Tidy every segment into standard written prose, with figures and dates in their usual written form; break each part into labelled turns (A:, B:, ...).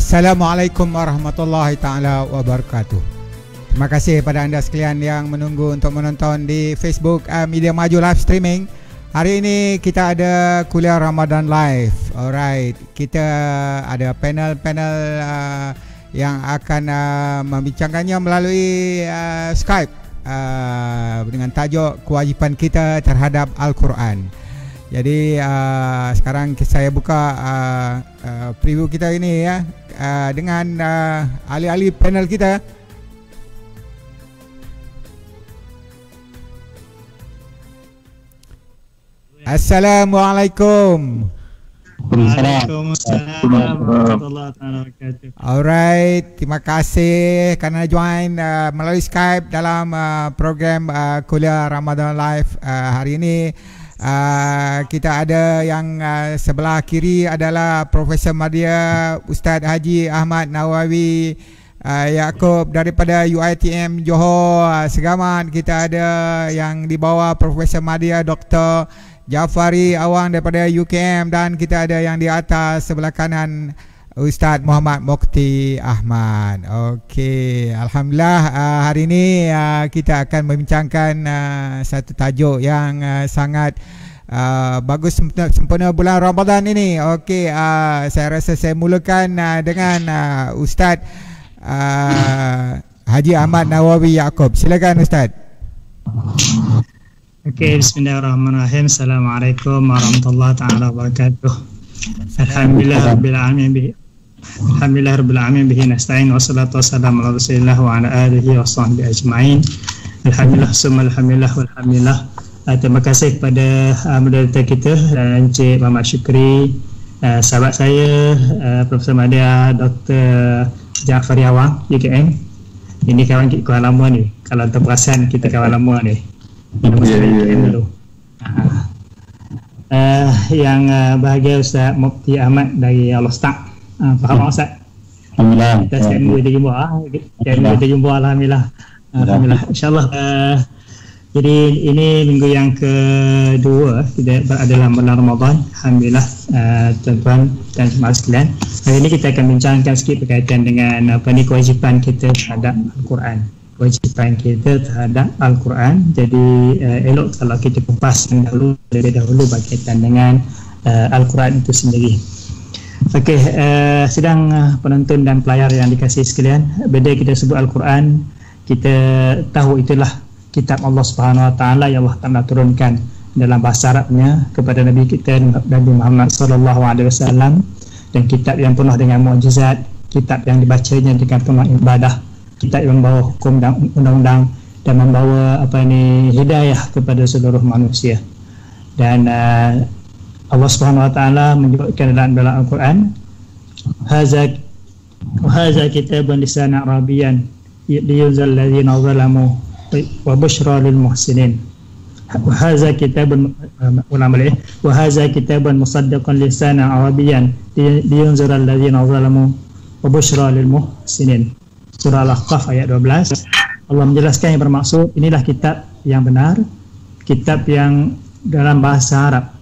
A: Assalamualaikum warahmatullahi ta'ala wabarakatuh. Terima kasih pada anda sekalian yang menunggu untuk menonton di Facebook Media Maju Live Streaming. Hari ini kita ada kuliah Ramadan Live. Alright, kita ada panel-panel yang akan membincangkannya melalui Skype dengan tajuk kewajipan kita terhadap Al-Quran. Jadi sekarang saya buka preview kita ini ya, dengan ahli-ahli panel kita. Assalamualaikum.
B: Waalaikumsalam warahmatullahi wabarakatuh.
A: Alright, terima kasih kerana join melalui Skype dalam program kuliah Ramadan Live hari ini. Kita ada yang sebelah kiri adalah Profesor Madya Ustaz Haji Ahmad Nawawi Yaakob daripada UiTM Johor Segamat. Kita ada yang di bawah Profesor Madya Dr. Jafari Awang daripada UKM, dan kita ada yang di atas sebelah kanan Ustaz Muhammad Mukti Ahmad. Okey, alhamdulillah hari ini kita akan membincangkan satu tajuk yang sangat bagus sempena bulan Ramadan ini. Okey, saya rasa saya mulakan dengan Ustaz Haji Ahmad Nawawi Yaakob. Silakan Ustaz.
B: Okey, bismillahirrahmanirrahim. Assalamualaikum warahmatullahi taala wabarakatuh. Alhamdulillah rabbil alamin. Alhamdulillah rabbil alamin bihi nasta'in wassalatu wassalamu ala Rasulillah wa ala alihi wa sahbihi ajma'in. Alhamdulillah summa alhamdulillah walhamdulillah. Terima kasih kepada moderator kita Encik Muhammad Syukri, sahabat saya Profesor Madya Dr. Jafari Awang UKM. Ini kawan lama ni. Kalau terperasan kita kawan lama ni. UKM dulu. Yang bahagia Ustaz Mukti Ahmad dari Al-Ustaz. Faham Ustaz?
C: Alhamdulillah.
B: Kita kita jumpa alhamdulillah. Alhamdulillah. InsyaAllah. Jadi ini minggu yang kedua kita berada dalam bulan Ramadan. Alhamdulillah, tuan-tuan dan semua sekalian. Hari ini kita akan bincangkan sikit berkaitan dengan kewajipan kita terhadap Al-Quran. Kewajipan kita terhadap Al-Quran. Jadi elok kalau kita kupas lebih dahulu berkaitan dengan Al-Quran itu sendiri. Okey, sidang penonton dan pelayar yang dikasihi sekalian, bila kita sebut Al-Quran, kita tahu itulah kitab Allah Subhanahu Wa Taala yang Allah Taala turunkan dalam bahasa Arabnya kepada Nabi kita Nabi Muhammad sallallahu alaihi wasallam, dan kitab yang penuh dengan mukjizat, kitab yang dibacanya dengan penuh ibadah, kitab yang membawa hukum dan undang-undang dan membawa hidayah kepada seluruh manusia. Dan Allah Subhanahu Wa Taala menyebutkan dalam Al-Quran, haza kitabun lisanan arabiyyan liyunzal ladzina zalamu wa busyra lil muhsinin. Haza kitabun wa haza kitabun musaddiqan lisanan arabiyyan liyunzal ladzina zalamu wa busyra lil muhsinin. Surah Al-Ahqaf ayat 12. Allah menjelaskan yang bermaksud, inilah kitab yang benar, kitab yang dalam bahasa Arab,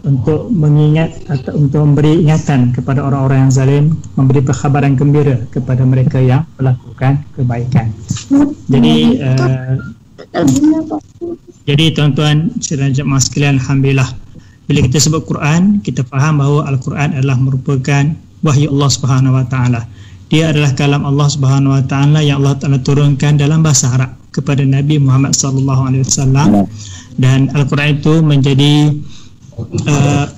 B: untuk mengingat atau untuk memberi ingatan kepada orang-orang yang zalim, memberi perkhabaran gembira kepada mereka yang melakukan kebaikan. Jadi tuan-tuan dan jemaah sekalian, alhamdulillah, bila kita sebut Quran, kita faham bahawa Al-Quran adalah merupakan wahyu Allah Subhanahu Wa Taala. Dia adalah kalam Allah Subhanahu Wa Taala yang Allah Taala turunkan dalam bahasa Arab kepada Nabi Muhammad sallallahu alaihi wasallam, dan Al-Quran itu menjadi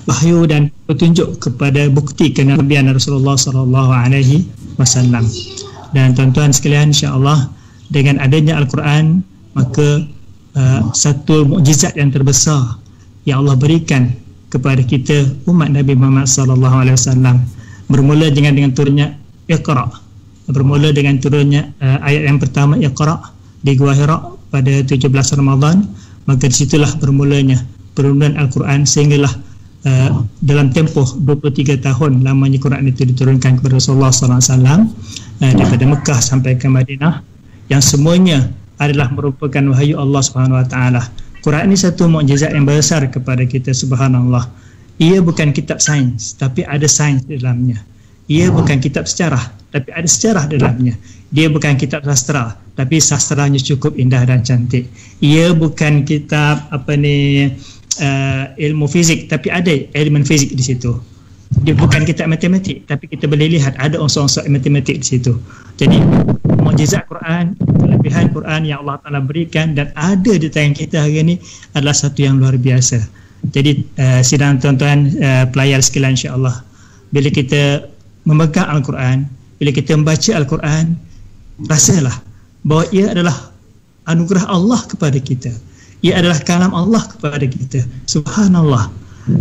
B: wahyu dan petunjuk kepada bukti kenabian Rasulullah sallallahu alaihi wasallam. Dan tuan-tuan sekalian, insya-Allah dengan adanya Al-Quran, maka satu mukjizat yang terbesar yang Allah berikan kepada kita umat Nabi Muhammad sallallahu alaihi wasallam, bermula dengan turunnya Iqra, bermula dengan turunnya ayat yang pertama Iqra di Gua Hira pada 17 Ramadan, maka disitulah bermulanya penurunan Al-Quran, sehinggalah dalam tempoh 23 tahun lamanya Quran itu diturunkan kepada Rasulullah SAW, daripada Mekah sampai ke Madinah, yang semuanya adalah merupakan wahyu Allah Subhanahu Wa Taala. Quran ini satu mukjizat yang besar kepada kita, subhanallah. Ia bukan kitab sains, tapi ada sains di dalamnya. Ia bukan kitab sejarah, tapi ada sejarah dalamnya. Dia bukan kitab sastra, tapi sastranya cukup indah dan cantik. Ia bukan kitab ilmu fizik, tapi ada elemen fizik di situ. Dia bukan kitab matematik, tapi kita boleh lihat ada unsur-unsur matematik di situ. Jadi mukjizat Quran, kelebihan Quran yang Allah Ta'ala berikan dan ada di tangan kita hari ini adalah satu yang luar biasa. Jadi sidang tuan-tuan pelayar sekalian, insya-Allah, bila kita memegang Al-Quran, bila kita membaca Al-Quran, rasalah bahawa ia adalah anugerah Allah kepada kita. Ia adalah kalam Allah kepada kita. Subhanallah.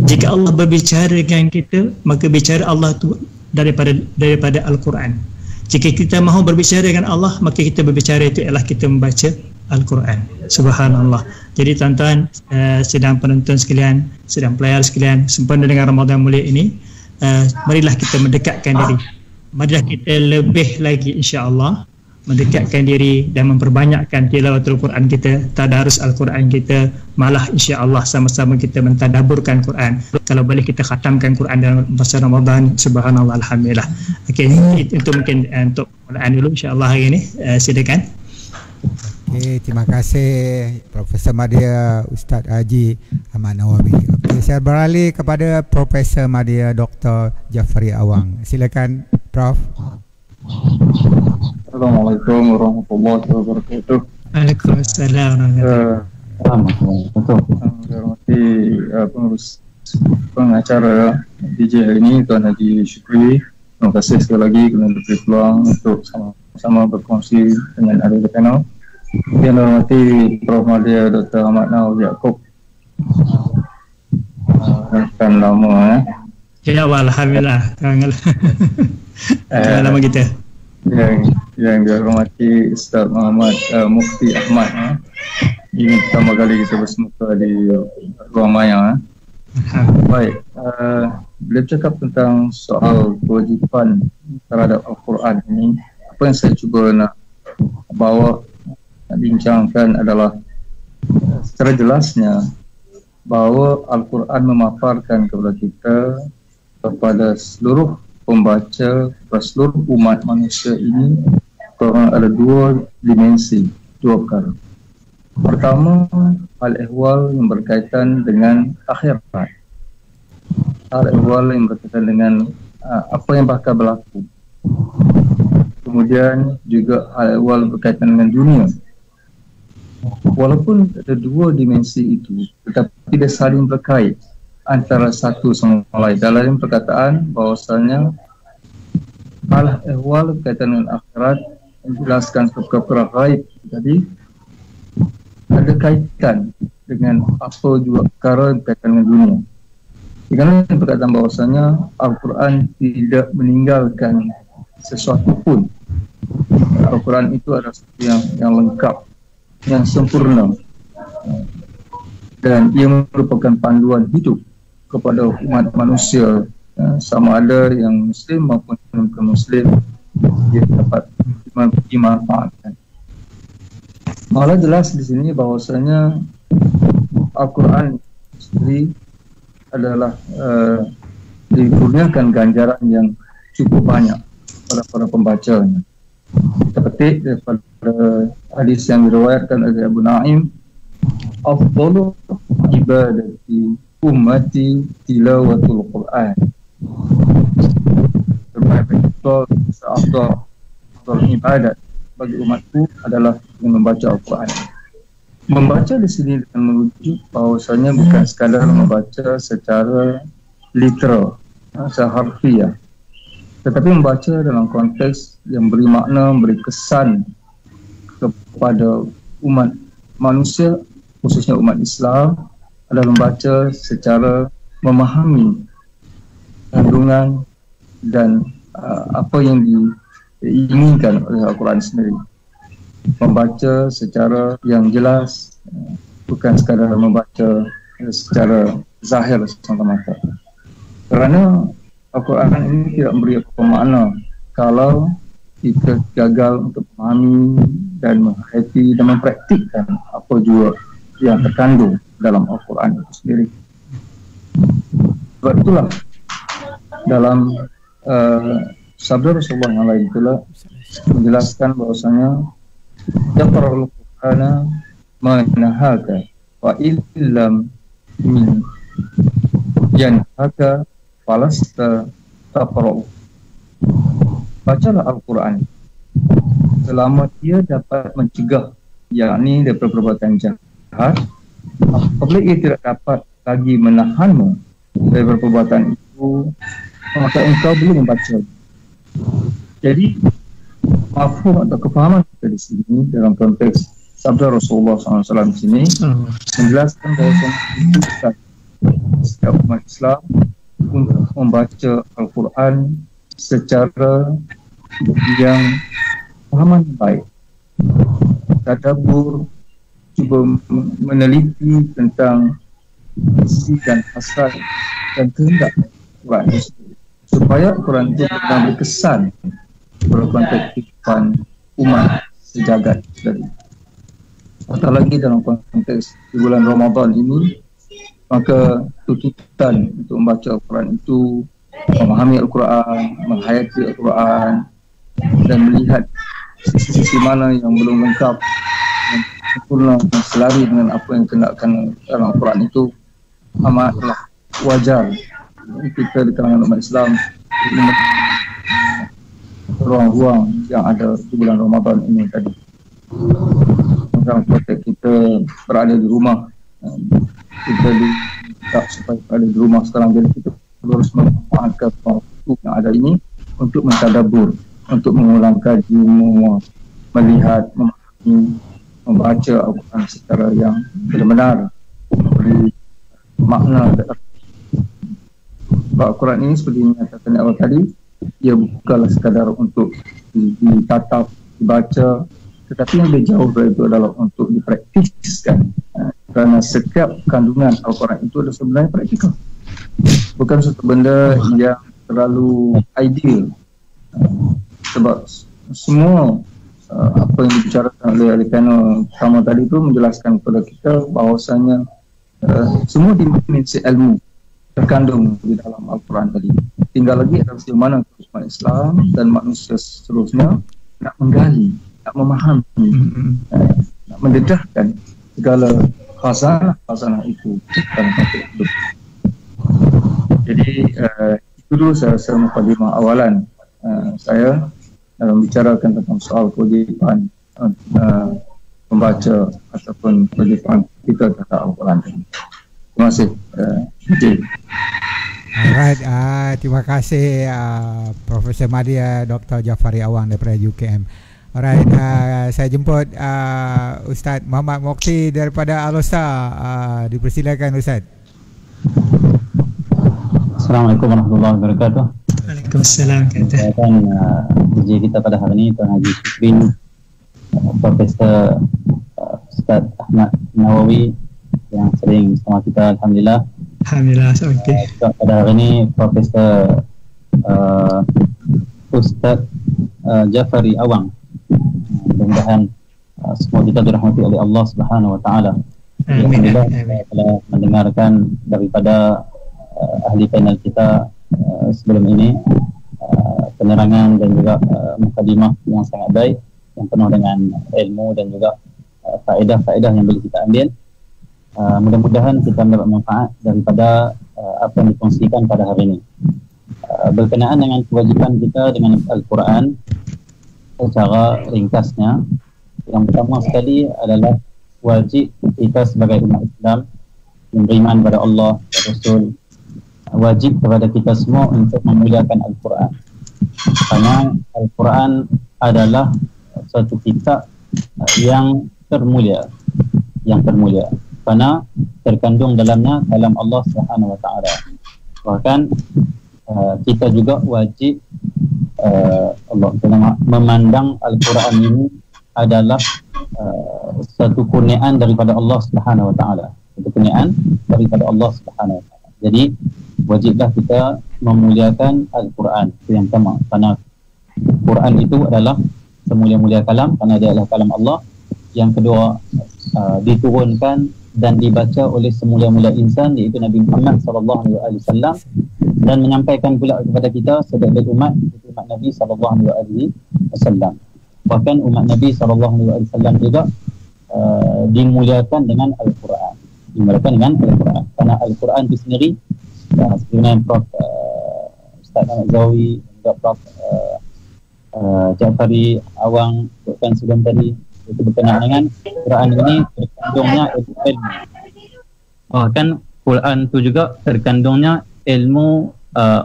B: Jika Allah berbicara dengan kita, maka bicara Allah itu daripada Al-Quran. Jika kita mahu berbicara dengan Allah, maka kita berbicara itu ialah kita membaca Al-Quran. Subhanallah. Jadi tuan-tuan, sedang penonton sekalian, sedang pelayar sekalian, sempena dengan Ramadan mulia ini, marilah kita mendekatkan diri. Marilah kita lebih lagi, insya-Allah, mendekatkan diri dan memperbanyakkan tilawatul Quran kita, tadarus Al-Quran kita, malah insya-Allah sama-sama kita mentadaburkan Quran. Kalau boleh kita khatamkan Quran dalam masa Ramadan, subhanallah, alhamdulillah. Okey, itu mungkin untuk permulaan dulu, insya-Allah hari ini. Silakan.
A: Okey, terima kasih Profesor Madya Ustaz Haji Ahmad Nawawi. Okey, saya beralih kepada Profesor Madya Dr. Jafari Awang. Silakan Prof.
C: Assalamualaikum warahmatullahi wabarakatuh.
B: Waalaikumsalam warahmatullahi
C: wabarakatuh. Pengurus pengacara DJ hari ini, Tuan Haji Syukri. Terima kasih sekali lagi kerana diberi peluang untuk sama-sama berkongsi dengan ahli panel. Yang hormati Prof. Madya Dr. Ahmad Nawawi Yaakob. Kan lama
B: Ya Allah, alhamdulillah. Lama kita.
C: Yang dihormati Ustaz Muhammad Mufti Ahmad. Ini pertama kali kita bersemuka di ruang maya. Baik, bila bercakap tentang soal kewajipan terhadap Al-Quran ini, apa yang saya cuba nak bincangkan adalah secara jelasnya bahawa Al-Quran memaparkan kepada kita, kepada seluruh pembaca, kepada seluruh umat manusia ini, bahawa ada dua dimensi, dua perkara. Pertama, al-ihwal yang berkaitan dengan akhirat, al-ihwal yang berkaitan dengan apa yang bakal berlaku. Kemudian juga al-ihwal berkaitan dengan dunia. Walaupun ada dua dimensi itu, tetapi tidak saling berkait antara satu sama lain. Dalam perkataan bahawasanya al-ihwal berkaitan dengan akhirat menjelaskan perkara gaib tadi ada kaitan dengan apa juga perkara berkaitan dengan dunia. Kerana perkataan bahawasanya Al-Quran tidak meninggalkan sesuatu pun. Al-Quran itu adalah sesuatu yang lengkap, yang sempurna, dan ia merupakan panduan hidup kepada umat manusia, sama ada yang Muslim maupun bukan Muslim, dia dapat dimanfaatkan. Malah jelas di sini bahawasanya Al-Quran sendiri adalah dikurniakan ganjaran yang cukup banyak pada para pembacanya. Kita petik daripada hadis yang diriwayatkan oleh Abu Naim, afdalu ibadati ummati tilawatul Quran. Sebaik-baik ibadat bagi umatku adalah membaca Al-Quran. Membaca di sini dengan merujuk bahawasanya bukan sekadar membaca secara literal, secara harfiah, tetapi membaca dalam konteks yang beri makna, memberi kesan kepada umat manusia, khususnya umat Islam, adalah membaca secara memahami kandungan dan apa yang diinginkan oleh Al-Quran sendiri. Membaca secara yang jelas, bukan sekadar membaca secara zahir semata-mata. Kerana Al-Quran ini tidak memberi apa makna kalau kita gagal untuk memahami dan menghayati dan mempraktikkan apa juga yang terkandung dalam Al-Quran itu sendiri. Sebab itulah dalam sabda Rasulullah yang lain pula menjelaskan bahwasanya yaqra'ul Qur'ana ma nahaka wa illam min yanhaka falasta taqra'u. Bacalah Al-Quran selama ia dapat mencegah, yakni daripada perbuatan jahat. Apabila ia tidak dapat lagi menahanmu daripada perbuatan itu, maka engkau belum membaca. Jadi mafhum atau kefahaman kita di sini dalam konteks sabda Rasulullah SAW di sini menjelaskan bahawa setiap umat Islam untuk membaca Al-Quran secara yang pemahaman baik, tadabbur, cuba meneliti tentang isi dan hasrat dan kehendak Al-Quran supaya Al-Quran itu benar berkesan pada konteks kehidupan umat sejagat tadi. Atau lagi dalam konteks di bulan Ramadan ini, maka tuntutan untuk membaca Al-Quran itu memahami Al-Quran, menghayati Al-Quran dan melihat sisi-sisi mana yang belum lengkap dan sempurna dan selari dengan apa yang kendakkan dalam Al-Quran itu amatlah wajar kita di kalangan umat Islam ruang-ruang yang ada di bulan Ramadan ini tadi. Dalam konteks kita berada di rumah, kita tak supaya berada di rumah sekarang, jadi kita harus memanfaatkan waktu yang ada ini untuk mentadabbur, untuk mengulang kaji, melihat, memahami, membaca Al-Quran secara yang benar-benar memberi makna. Al-Quran ini seperti yang nyatakan awal tadi, ia bukanlah sekadar untuk ditatap, dibaca, tetapi yang lebih jauh dari itu adalah untuk dipraktiskan. Kerana setiap kandungan Al-Quran itu adalah sebenarnya praktikal, bukan satu benda yang terlalu ideal. Sebab semua apa yang dibicarakan oleh panel pertama tadi itu menjelaskan kepada kita bahawasanya semua dimensi ilmu terkandung di dalam Al-Quran tadi. Tinggal lagi adalah sejauh mana umat Islam dan manusia seterusnya nak menggali, nak memahami, nak mendedahkan segala khazanah itu dalam konteks hidup. Jadi itu dulu saya rasa mukadimah awalan saya dalam bicarakan tentang soal kewajipan membaca ataupun kewajipan kita terhadap Al-Quran. Terima kasih.
A: Alright, terima kasih Profesor Madya Dr. Jafari Awang daripada UKM. Alright, saya jemput Ustaz Muhammad Mokti daripada Al-Usta. Dipersilakan Ustaz.
D: Assalamualaikum warahmatullahi wabarakatuh.
B: Waalaikumsalam.
D: Dan DJ kita pada hari ini Tuan Haji Syukrin, Profesor Ustaz Ahmad Nawawi yang sering bersama kita, alhamdulillah.
B: Alhamdulillah, okey.
D: Pada hari ini Profesor Ustaz Jafari Awang. Mudah-mudahan semua kita dirahmati oleh Allah Subhanahu wa taala. Alhamdulillah telah mendengarkan daripada ahli panel kita sebelum ini penerangan dan juga mukadimah yang sangat baik, yang penuh dengan ilmu dan juga faedah-faedah yang boleh kita ambil. Mudah-mudahan kita mendapat manfaat daripada apa yang dikongsikan pada hari ini. Berkenaan dengan kewajipan kita dengan Al-Quran, secara ringkasnya, yang pertama sekali adalah wajib kita sebagai umat Islam yang beriman kepada Allah dan Rasul, wajib kepada kita semua untuk memuliakan Al-Quran. Kerana Al-Quran adalah suatu kitab yang termulia, kerana terkandung dalamnya kalam Allah Subhanahu wa taala. Bahkan kita juga wajib memandang Al-Quran ini adalah satu kurniaan daripada Allah Subhanahu wa taala. Satu kurniaan daripada Allah Subhanahu wa taala. Jadi wajiblah kita memuliakan Al-Quran. Itu yang pertama, kerana Quran itu adalah semulia-mulia kalam, kerana dia adalah kalam Allah. Yang kedua, diturunkan dan dibaca oleh semulia-mulia insan, iaitu Nabi Muhammad SAW, dan menyampaikan pula kepada kita sebagai umat, itu umat Nabi SAW. Bahkan umat Nabi SAW juga dimuliakan dengan Al-Quran. Karena Al-Quran itu sendiri, sebenarnya Prof. Ustaz Ahmad Zawi, juga Prof. Jafari Awang bukan sebelum tadi, itu berkenaan dengan Quran ini terkandungnya ilmu. Bahkan Quran itu juga terkandungnya ilmu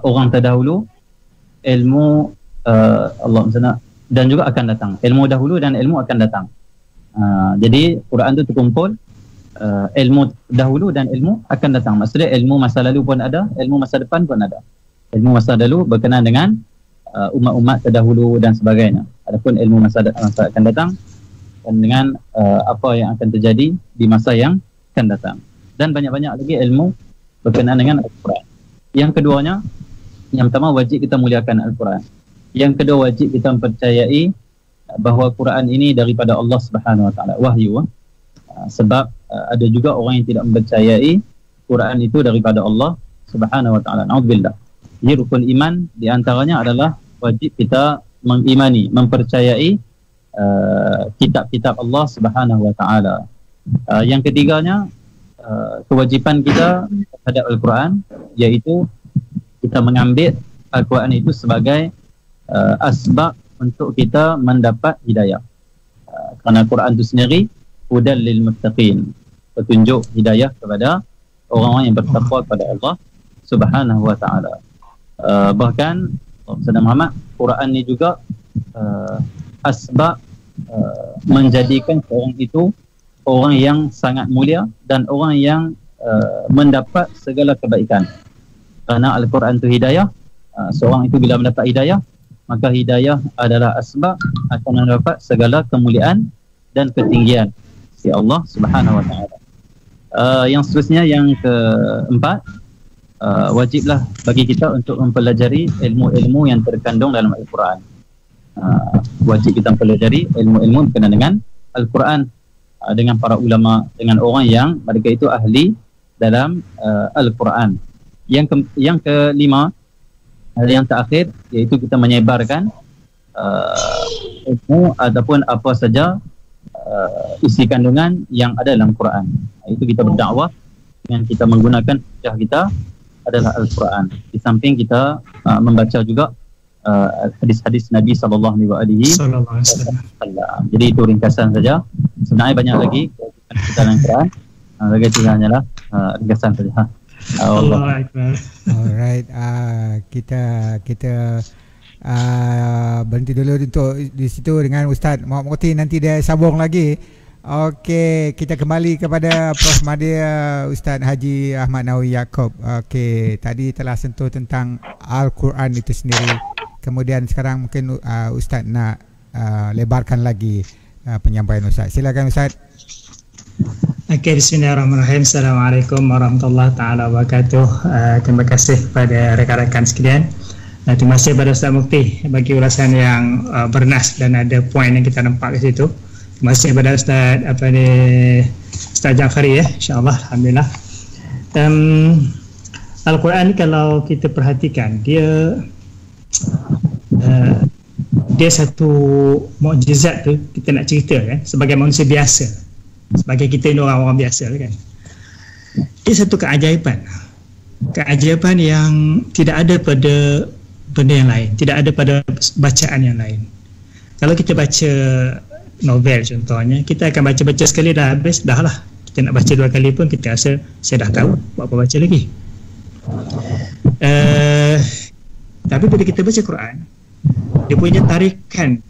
D: orang terdahulu, ilmu Allah SWT, dan juga akan datang. Ilmu dahulu dan ilmu akan datang. Jadi Quran itu terkumpul ilmu dahulu dan ilmu akan datang. Maksudnya ilmu masa lalu pun ada, ilmu masa depan pun ada. Ilmu masa lalu berkenaan dengan umat-umat terdahulu dan sebagainya. Adapun ilmu masa akan datang dan dengan apa yang akan terjadi di masa yang akan datang. Dan banyak-banyak lagi ilmu berkenaan dengan Al-Quran. Yang keduanya, yang pertama wajib kita muliakan Al-Quran. Yang kedua wajib kita mempercayai bahawa Quran ini daripada Allah Subhanahu Wa Taala, wahyu. Sebab ada juga orang yang tidak mempercayai Quran itu daripada Allah Subhanahu Wa Taala. Na'udzubillah. Jadi rukun iman di antaranya adalah wajib kita mengimani, mempercayai kitab-kitab Allah Subhanahu Wa Taala. Yang ketiganya, kewajipan kita terhadap Al-Quran, iaitu kita mengambil Al-Quran itu sebagai asbab untuk kita mendapat hidayah. Kerana Al-Quran itu sendiri hudal lil muttaqin, petunjuk hidayah kepada orang-orang yang bertakwa kepada Allah Subhanahu Wa Taala. Bahkan Saudara Muhammad, Quran ini juga asbab menjadikan seorang itu orang yang sangat mulia dan orang yang mendapat segala kebaikan. Kerana Al-Quran itu hidayah, seorang itu bila mendapat hidayah, maka hidayah adalah asbab akan mendapat segala kemuliaan dan ketinggian si Allah Subhanahu Wa Taala. Yang seterusnya, yang keempat, wajiblah bagi kita untuk mempelajari ilmu-ilmu yang terkandung dalam Al-Quran. Wajib kita mempelajari ilmu-ilmu berkenaan dengan Al-Quran, dengan para ulama, dengan orang yang mereka itu ahli dalam Al-Quran. Yang kelima, yang terakhir, iaitu kita menyebarkan ilmu ataupun apa saja isi kandungan yang ada dalam Quran. Itu kita berdakwah dengan kita menggunakan hujah kita adalah Al-Quran. Di samping kita membaca juga hadis-hadis Nabi sallallahu alaihi wasallam. Jadi itu ringkasan saja. Sebenarnya banyak lagi kita dalam Quran. Bagi itu hanyalah ringkasan saja.
B: Allah Akbar.
A: Alright, kita berhenti dulu untuk di situ dengan Ustaz Muhammad Mukti, nanti dia sambung lagi. Okey, kita kembali kepada Prof. Madya Ustaz Haji Ahmad Nawawi Yaakob. Okey, tadi telah sentuh tentang Al-Quran itu sendiri. Kemudian sekarang mungkin Ustaz nak lebarkan lagi penyampaian Ustaz. Silakan Ustaz.
B: Okey, bismillahirrahmanirrahim. Assalamualaikum warahmatullahi taala wabarakatuh. Terima kasih kepada rekan-rekan sekalian. Terima kasih kepada Ustaz Mukti bagi ulasan yang bernas dan ada poin yang kita nampak di situ. Terima kasih kepada Ustaz Jafari, insya-Allah, alhamdulillah. Al-Quran ni kalau kita perhatikan, dia satu mukjizat tu kita nak cerita kan, sebagai manusia biasa, sebagai kita ni orang-orang biasa kan. Dia satu keajaiban yang tidak ada pada benda yang lain, tidak ada pada bacaan yang lain. Kalau kita baca novel contohnya, kita akan baca sekali dah habis, dah lah. Kita nak baca dua kali pun kita rasa saya dah tahu, buat apa baca lagi. Tapi bila kita baca Quran, dia punya tarikan,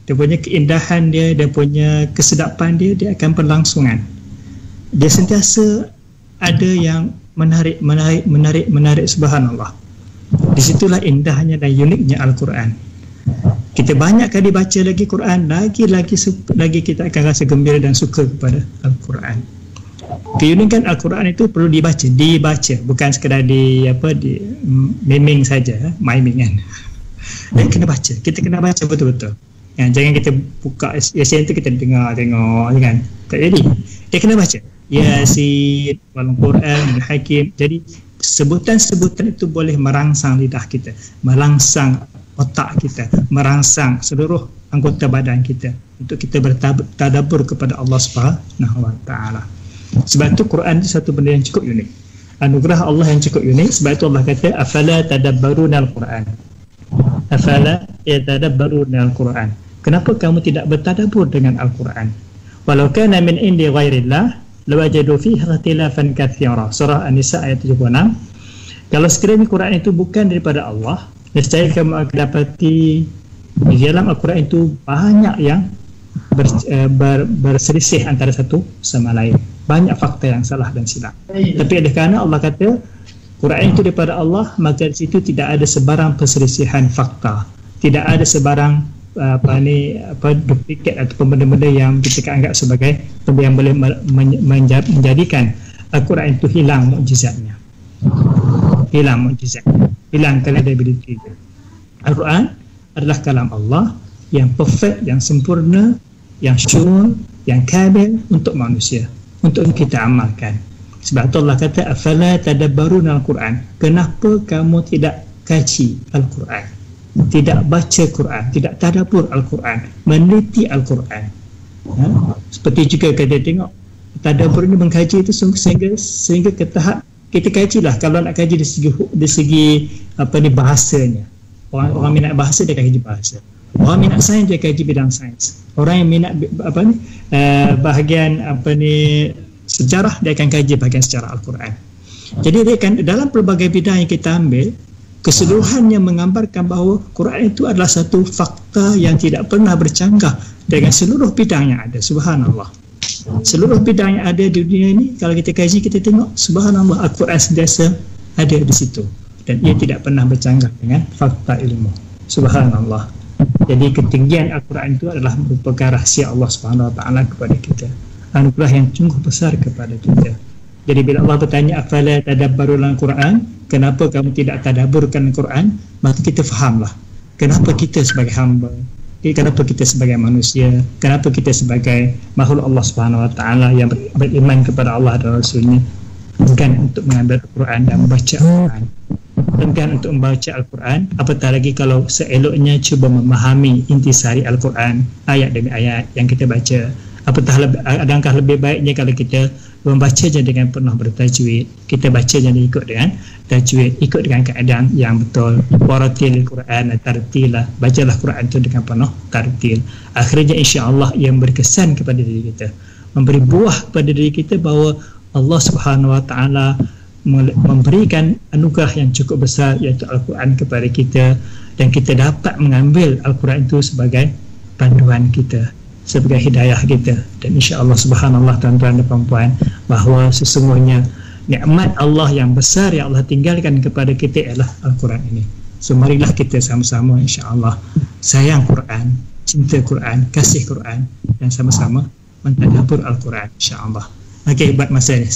B: dia punya keindahan dia punya kesedapan dia akan berlangsungan. Dia sentiasa ada yang menarik, subhanallah. Di situlah indahnya dan uniknya Al-Quran. Kita banyak kali baca lagi Quran, lagi kita akan rasa gembira dan suka kepada Al-Quran. Keunikan Al-Quran itu perlu dibaca, bukan sekadar di miming saja, miming kan. Dan kena baca, kita kena baca betul-betul. Jangan kita buka Yasin tu kita tengok kan. Tak jadi. Dia kena baca. Yasin, Al-Quran, Al-Hakim. Jadi sebutan-sebutan itu boleh merangsang lidah kita, merangsang otak kita, merangsang seluruh anggota badan kita untuk kita bertadabbur kepada Allah Subhanahu wa taala. Sebab itu Quran itu satu benda yang cukup unik. Anugerah Allah yang cukup unik. Sebab itu Allah kata afala tadabbaruna al-Quran. Afala yatadabbaruna al-Quran. Kenapa kamu tidak bertadabbur dengan Al-Quran? Walau kana min indi ghairillah lawajadu fiha ikhtilafan katsira. Surah An-Nisa ayat 76. Kalau sekiranya Quran itu bukan daripada Allah, nescaya kamu akan dapati di dalam Al-Quran itu banyak yang berselisih antara satu sama lain. Banyak fakta yang salah dan silap. Tapi oleh kerana Allah kata Quran itu daripada Allah, maka di situ tidak ada sebarang perselisihan fakta, tidak ada sebarang duplikat atau benda-benda yang kita anggap sebagai benda yang boleh menjadikan Al-Quran itu hilang mukjizatnya, hilang mukjizat, hilang credibility. Al-Quran adalah kalam Allah yang perfect, yang sempurna, yang sure, yang kamil untuk manusia, untuk kita amalkan. Sebab tu Allah kata afala tadabbaruna al-Quran. Kenapa kamu tidak kaji Al-Quran, tidak baca Quran, tidak tadabbur Al-Quran, meneliti Al-Quran? Seperti juga kita tengok tadabbur ini, mengkaji itu sehingga ke tahap kita kajilah. Kalau nak kaji dari segi bahasanya, orang minat bahasa dia kaji bahasa, orang minat sains dia kaji bidang sains, orang yang minat bahagian sejarah dia akan kaji bahagian sejarah Al-Quran. Jadi dia akan dalam pelbagai bidang yang kita ambil, keseluruhannya menggambarkan bahawa Quran itu adalah satu fakta yang tidak pernah bercanggah dengan seluruh bidang yang ada. Subhanallah, seluruh bidang yang ada di dunia ini kalau kita kaji, kita tengok subhanallah, Al-Quran sentiasa ada di situ dan ia tidak pernah bercanggah dengan fakta ilmu. Subhanallah. Jadi ketinggian Al-Quran itu adalah merupakan rahsia Allah Subhanahu wa taala kepada kita, anugerah yang sungguh besar kepada kita. Jadi bila Allah bertanya afala tadabbarul Quran, kenapa kamu tidak tadabburkan Al-Quran, maka kita fahamlah kenapa kita sebagai hamba, kenapa kita sebagai manusia, kenapa kita sebagai makhluk Allah Subhanahu wa taala yang beriman kepada Allah dan Rasulnya enggan untuk mengambil Al-Quran dan membaca Al-Quran, enggan untuk membaca Al-Quran, apatah lagi kalau seeloknya cuba memahami intisari Al-Quran ayat demi ayat yang kita baca. Adakah lebih baiknya kalau kita membaca je dengan penuh bertajwid, kita baca je ikut dengan tajwid, ikut dengan keadaan yang betul. Waratil Quran tartila, bacalah Quran itu dengan penuh tartil. Akhirnya insya-Allah ia berkesan kepada diri kita, memberi buah kepada diri kita bahawa Allah Subhanahu wa taala memberikan anugerah yang cukup besar, iaitu Al-Quran kepada kita, dan kita dapat mengambil Al-Quran itu sebagai panduan kita, sebagai hidayah kita. Dan insya-Allah subhanallah tuan-tuan dan puan-puan, bahawa sesungguhnya nikmat Allah yang besar yang Allah tinggalkan kepada kita ialah Al-Quran ini. So marilah kita sama-sama insya-Allah sayang Quran, cinta Quran, kasih Quran, dan sama-sama mentadabbur Al-Quran insya-Allah. Okey, buat masa ini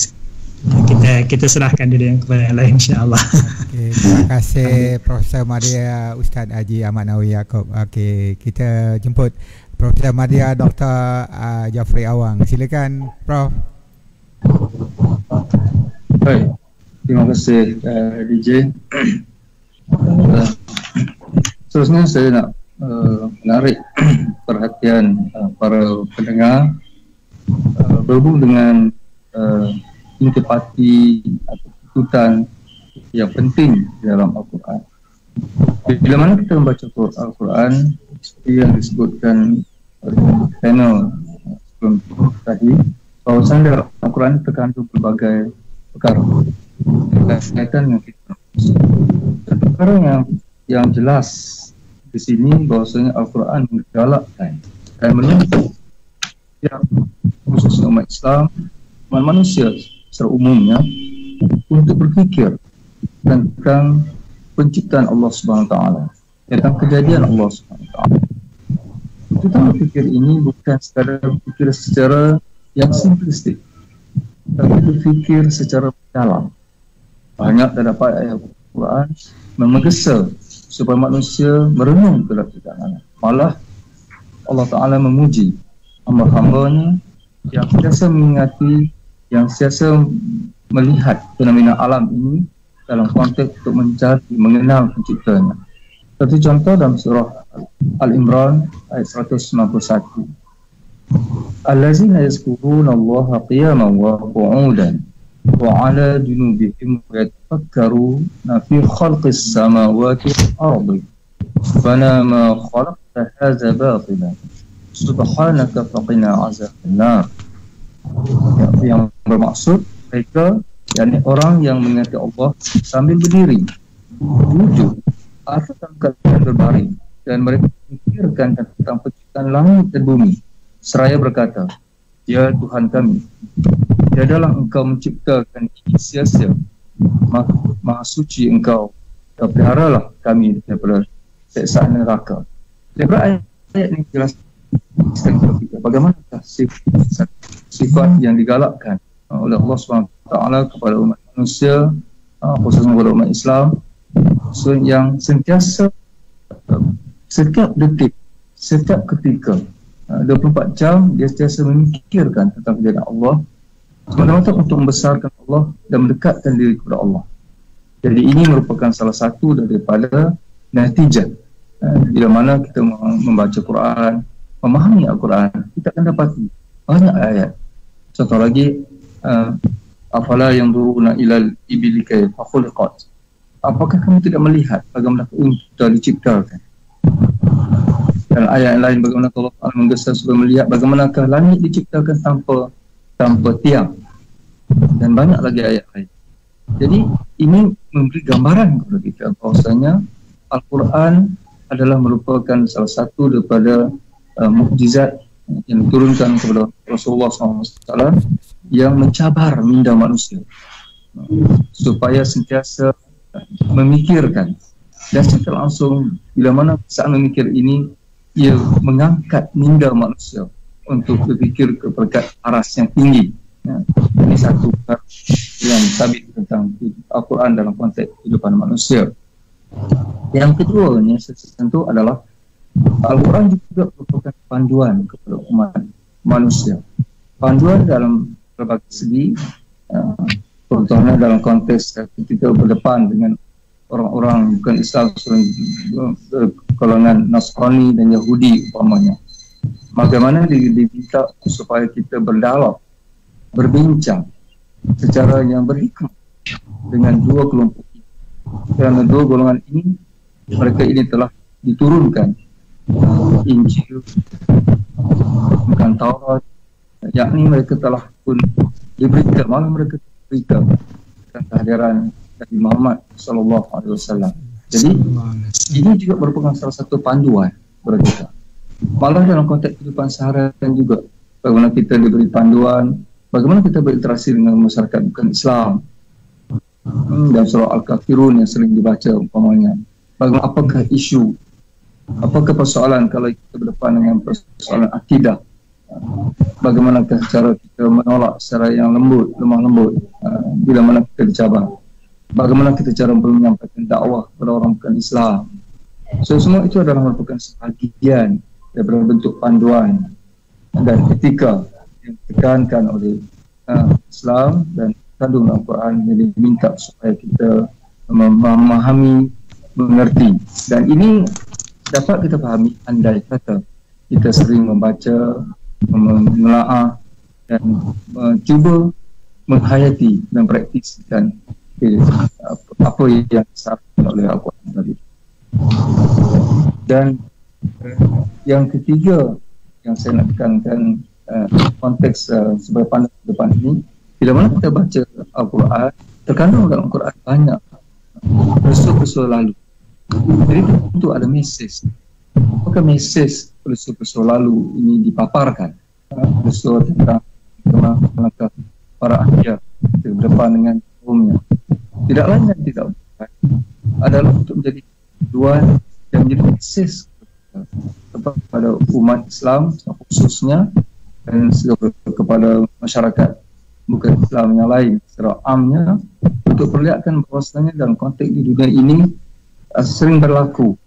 B: kita serahkan diri yang kepada yang lain insya-Allah.
A: Okay, terima kasih Profesor Madya Ustaz Haji Ahmad Nawawi Yaakob. Okey, kita jemput Profesor Madya Dr. Jafri Awang. Silakan Prof.
C: Baik, terima kasih DJ. Seterusnya saya nak menarik perhatian para pendengar berhubung dengan intipati atau tuntutan yang penting di dalam Al-Quran. Bila mana kita membaca Al-Quran, seperti yang disebutkan panel sebelum tadi, bahawasanya Al-Quran terkandung berbagai perkara berkaitan dengan kita. Dan perkara yang jelas di sini bahawasanya Al-Quran menggalakkan dan menuntut yang khususnya umat Islam, manusia secara umumnya, untuk berfikir tentang penciptaan Allah Subhanahu Wa Taala, tentang kejadian Allah Subhanahu Wa Taala. Kita berfikir ini bukan sekadar berfikir secara yang simplistik, tapi berfikir secara mendalam. Banyak terdapat ayat Al-Quran menggesa supaya manusia merenung terhadap ciptaan. Malah Allah Taala memuji hamba-hambanya yang sentiasa mengingati, yang sentiasa melihat fenomena alam ini dalam konteks untuk mencari, mengenal penciptanya. Satu contoh dalam surah Al-Imran ayat 191. Allazina yazkuruna Allaha qiyaman wa qu'udan wa 'ala junubihim yatafakkaruna fi khalqis samawati wal ardi rabbana ma khalaqta hadza batila subhanaka faqina 'adzaban nar. Yang bermaksud mereka, yakni orang yang mengingati Allah sambil berdiri, wujud atau dalam keadaan berbaring, dan mereka memikirkan tentang penciptaan langit dan bumi seraya berkata, ya Tuhan kami, tiadalah engkau menciptakan ini sia-sia, maha suci engkau, peliharalah kami daripada siksaan neraka. Daripada ayat ini jelaskan bagaimanakah sifat yang digalakkan oleh Allah SWT kepada umat manusia, khususnya kepada umat Islam, yang sentiasa setiap detik, setiap ketika, 24 jam dia sentiasa memikirkan tentang kejadian Allah, semata-mata untuk membesarkan Allah dan mendekatkan diri kepada Allah. Jadi ini merupakan salah satu daripada natijah bila mana kita membaca Quran, memahami Al-Quran, kita akan dapati banyak ayat. Contoh lagi, afala yanzuruna ilal ibili kayfa khuliqat. Apakah kamu tidak melihat bagaimana unta diciptakan? Dan ayat lain bagaimana Allah menggesa supaya melihat bagaimanakah langit diciptakan tanpa tiang, dan banyak lagi ayat lain. Jadi ini memberi gambaran kepada kita bahawasanya Al-Quran adalah merupakan salah satu daripada mukjizat yang diturunkan kepada Rasulullah SAW yang mencabar minda manusia supaya sentiasa memikirkan, dan secara langsung bila mana saat memikir ini ia mengangkat minda manusia untuk berfikir kepada aras yang tinggi. Ini satu yang sabit tentang Al-Quran dalam konteks kehidupan manusia. Yang kedua tentu adalah Al-Quran juga merupakan panduan kepada umat manusia. Panduan dalam berbagai segi, contohnya dalam konteks ketika berdepan dengan orang-orang bukan Islam, golongan Nasrani dan Yahudi umpamanya, bagaimana diminta supaya kita berdialog, berbincang secara yang berhikmah dengan dua kelompok ini, kerana dua golongan ini, mereka ini telah diturunkan Injil, bukan Taurat, yakni mereka telah pun diberita, malah mereka berita tentang kehadiran Nabi Muhammad SAW. Jadi ini juga merupakan salah satu panduan kepada kita. Malah dalam konteks kehidupan seharian juga, bagaimana kita diberi panduan, bagaimana kita berinteraksi dengan masyarakat bukan Islam. Dan surah Al-Kafirun yang sering dibaca umpamanya, bagaimana, apakah isu, apakah persoalan kalau kita berdepan dengan persoalan akidah, bagaimanakah cara kita menolak secara yang lembut, lemah lembut bila mana kita dicabar, bagaimana kita cara menyampaikan dakwah kepada orang bukan Islam. So semua itu adalah merupakan sebahagian daripada bentuk panduan dan etika yang ditekankan oleh Islam dan kandung dalam Quran, yang diminta supaya kita memahami, mengerti. Dan ini dapat kita fahami andai kata kita sering membaca, menelaah dan mencuba menghayati dan praktiskan apa yang disabdakan oleh Al-Quran tadi. Dan yang ketiga yang saya nak tekankan konteks sebagai pandangan ke depan ini, bila mana kita baca Al-Quran, terkandung dalam Al-Quran banyak peristiwa-peristiwa lalu. Jadi tentu ada mesej. Apakah mesej peristiwa-peristiwa lalu ini dipaparkan? Peristiwa tentang bagaimana para anbiya berdepan dengan kaumnya, tidak lain dan tidak bukan adalah untuk menjadi tujuan dan menjadi mesej kepada umat Islam khususnya, dan kepada masyarakat bukan Islam yang lain secara amnya, untuk perlihatkan bahawasanya dalam konteks di dunia ini sering berlaku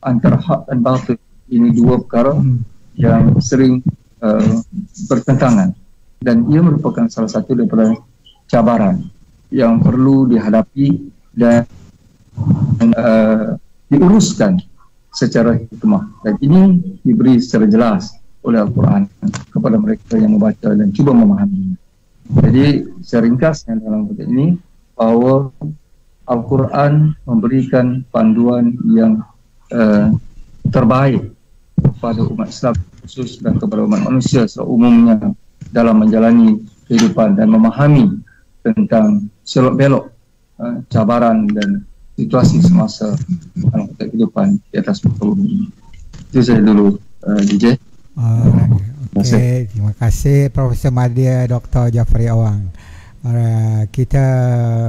C: antara hak dan batil. Ini dua perkara yang sering bertentangan, dan ia merupakan salah satu daripada cabaran yang perlu dihadapi dan diuruskan secara hikmah. Dan ini diberi secara jelas oleh Al-Quran kepada mereka yang membaca dan cuba memahaminya. Jadi secara ringkasnya dalam konteks ini, bahawa Al-Quran memberikan panduan yang terbaik kepada umat Islam khusus dan kepada umat manusia secara umumnya dalam menjalani kehidupan dan memahami tentang selok-belok cabaran dan situasi semasa dalam konteks kehidupan di atas muka bumi ini. Itu saja dulu, DJ.
A: Okey, terima kasih Profesor Madya Dr. Jafari Awang. Kita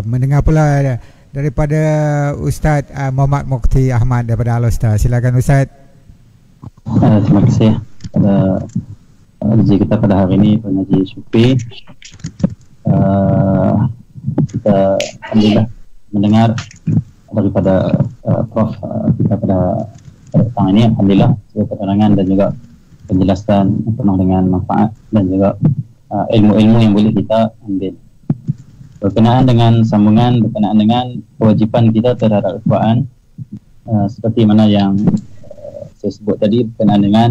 A: mendengar pula daripada Ustaz Muhammad Mukti Ahmad daripada Al-Ustaz. Silakan Ustaz.
D: Terima kasih pada DJ kita pada hari ini, Tuan Haji Syukri. Kita alhamdulillah mendengar daripada Prof kita pada petang ini, alhamdulillah sebuah penerangan dan juga penjelasan penuh dengan manfaat dan juga ilmu-ilmu yang boleh kita ambil berkenaan dengan sambungan, berkenaan dengan kewajipan kita terhadap Al-Quran, seperti mana yang saya sebut tadi, berkenaan dengan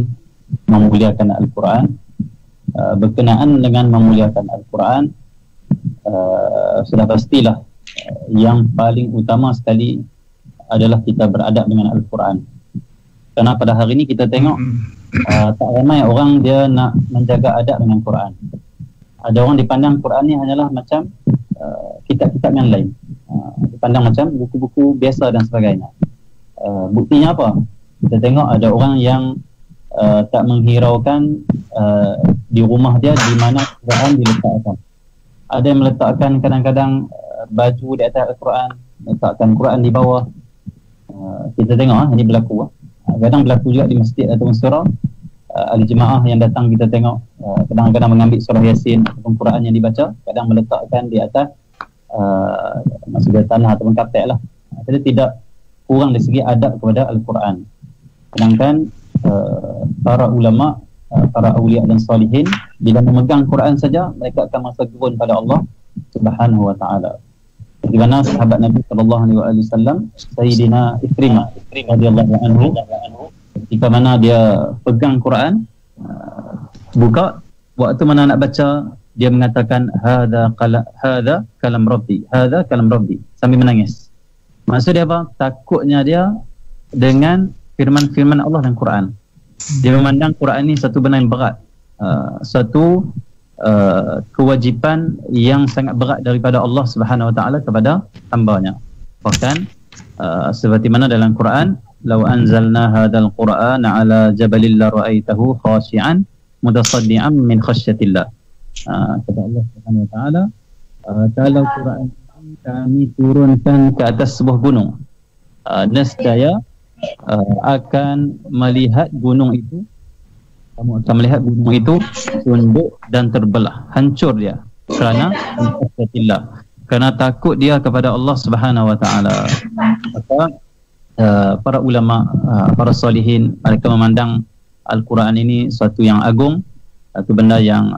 D: memuliakan Al-Quran. Berkenaan dengan memuliakan Al-Quran, sudah pastilah yang paling utama sekali adalah kita beradab dengan Al-Quran. Kerana pada hari ini kita tengok tak ramai orang dia nak menjaga adab dengan Quran. Ada orang dipandang Quran ni hanyalah macam kitab-kitab yang lain, dipandang macam buku-buku biasa dan sebagainya. Buktinya apa? Kita tengok ada orang yang tak menghiraukan di rumah dia di mana Quran diletakkan. Ada yang meletakkan kadang-kadang baju di atas Al-Quran, letakkan Quran di bawah. Kita tengok ini berlaku. Kadang berlaku juga di masjid atau surau. Ahli jemaah yang datang kita tengok kadang-kadang mengambil surah Yasin ataupun Quran yang dibaca, kadang meletakkan di atas maksudnya tanah ataupun kapek lah. Jadi tidak kurang dari segi adab kepada Al-Quran. Sedangkan para ulama, para awliya dan salihin, bila memegang Quran saja mereka akan merasa gerun pada Allah Subhanahu wa taala. Di mana sahabat Nabi sallallahu alaihi wasallam Sayyidina Ikrimah radhiyallahu anhu, ketika mana dia pegang Quran, buka, waktu mana nak baca, dia mengatakan hadza kalam rabbi, hadza kalam rabbi, sambil menangis. Maksud dia apa? Takutnya dia dengan firman-firman Allah dan Quran. Dia memandang Quran ini satu benda yang berat, satu kewajipan yang sangat berat daripada Allah Subhanahu wa taala kepada hamba-Nya. Bahkan seperti mana dalam Quran, law anzalna hadzal qur'ana ala jabalin la ra'aitahu khashi'an mutasaddian min khasyatillah. Kata Allah Subhanahu wa taala, kalau Quran kami turunkan ke atas sebuah gunung, nescaya akan melihat gunung itu, kamu akan melihat gunung itu tunduk dan terbelah, hancur dia kerana khasyatillah, kerana takut dia kepada Allah Subhanahu wa taala. Maka para ulama, para salihin, mereka memandang Al-Quran ini suatu yang agung, satu benda yang